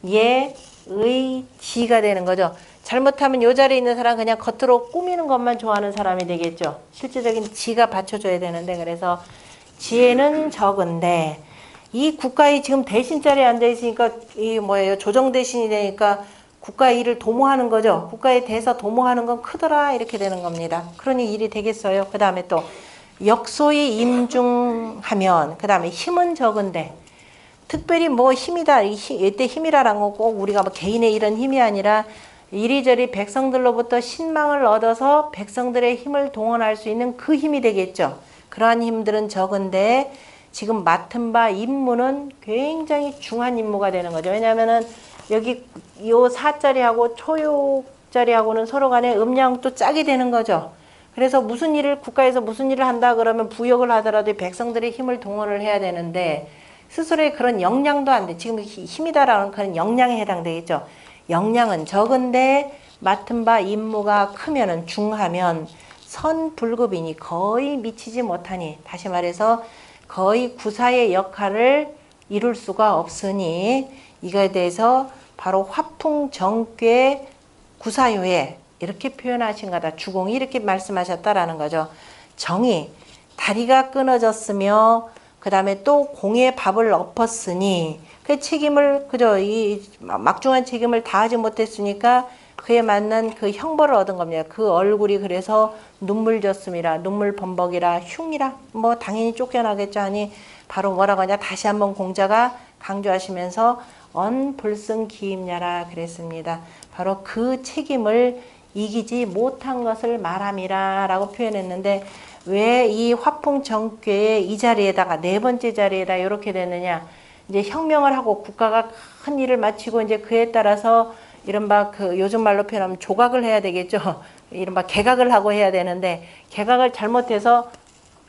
예, 의, 지가 되는 거죠. 잘못하면 이 자리에 있는 사람은 그냥 겉으로 꾸미는 것만 좋아하는 사람이 되겠죠. 실질적인 지가 받쳐줘야 되는데 그래서 지혜는 적은데 이 국가의 지금 대신 자리에 앉아있으니까 조정 대신이 되니까 국가의 일을 도모하는 거죠. 국가에 대해서 도모하는 건 크더라 이렇게 되는 겁니다. 그러니 일이 되겠어요. 그 다음에 또 역소히 임중하면 그 다음에 힘은 적은데 특별히 힘이다 이때 힘이라는 건 꼭 우리가 개인의 이런 힘이 아니라 이리저리 백성들로부터 신망을 얻어서 백성들의 힘을 동원할 수 있는 그 힘이 되겠죠. 그러한 힘들은 적은데 지금 맡은 바 임무는 굉장히 중한 임무가 되는 거죠. 왜냐하면은 여기 요 사자리하고 초육자리하고는 서로 간에 음양도 짝이 되는 거죠. 그래서 무슨 일을 국가에서 무슨 일을 한다 그러면 부역을 하더라도 백성들의 힘을 동원을 해야 되는데 스스로의 그런 역량도 안 돼. 지금 힘이다라는 그런 역량에 해당되겠죠. 역량은 적은데 맡은 바 임무가 크면은 중하면 선불급이니 거의 미치지 못하니, 다시 말해서 거의 구사의 역할을 이룰 수가 없으니 이거에 대해서 바로 화풍정괴 구사요에 이렇게 표현하신 거다. 주공이 이렇게 말씀하셨다라는 거죠. 정이 다리가 끊어졌으며 그 다음에 또 공에 밥을 엎었으니 그 책임을 그저 이 막중한 책임을 다하지 못했으니까 그에 맞는 그 형벌을 얻은 겁니다. 그 얼굴이 그래서 눈물졌음이라, 눈물 범벅이라, 흉이라, 뭐 당연히 쫓겨나겠죠 하니 바로 뭐라고 하냐, 다시 한번 공자가 강조하시면서 언불승기임냐라 그랬습니다. 바로 그 책임을 이기지 못한 것을 말함이라 라고 표현했는데, 왜 이 화풍정괴의 이 자리에다가 네 번째 자리에다 이렇게 됐느냐, 이제 혁명을 하고 국가가 큰 일을 마치고 이제 그에 따라서 이른바 그 요즘 말로 표현하면 조각을 해야 되겠죠. 이른바 개각을 하고 해야 되는데 개각을 잘못해서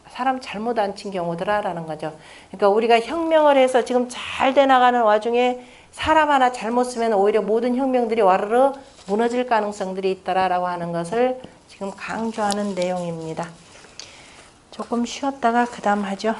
사람 잘못 앉힌 경우더라라는 거죠. 그러니까 우리가 혁명을 해서 지금 잘 돼 나가는 와중에 사람 하나 잘못 쓰면 오히려 모든 혁명들이 와르르 무너질 가능성들이 있다라고 하는 것을 지금 강조하는 내용입니다. 조금 쉬었다가 그 다음 하죠.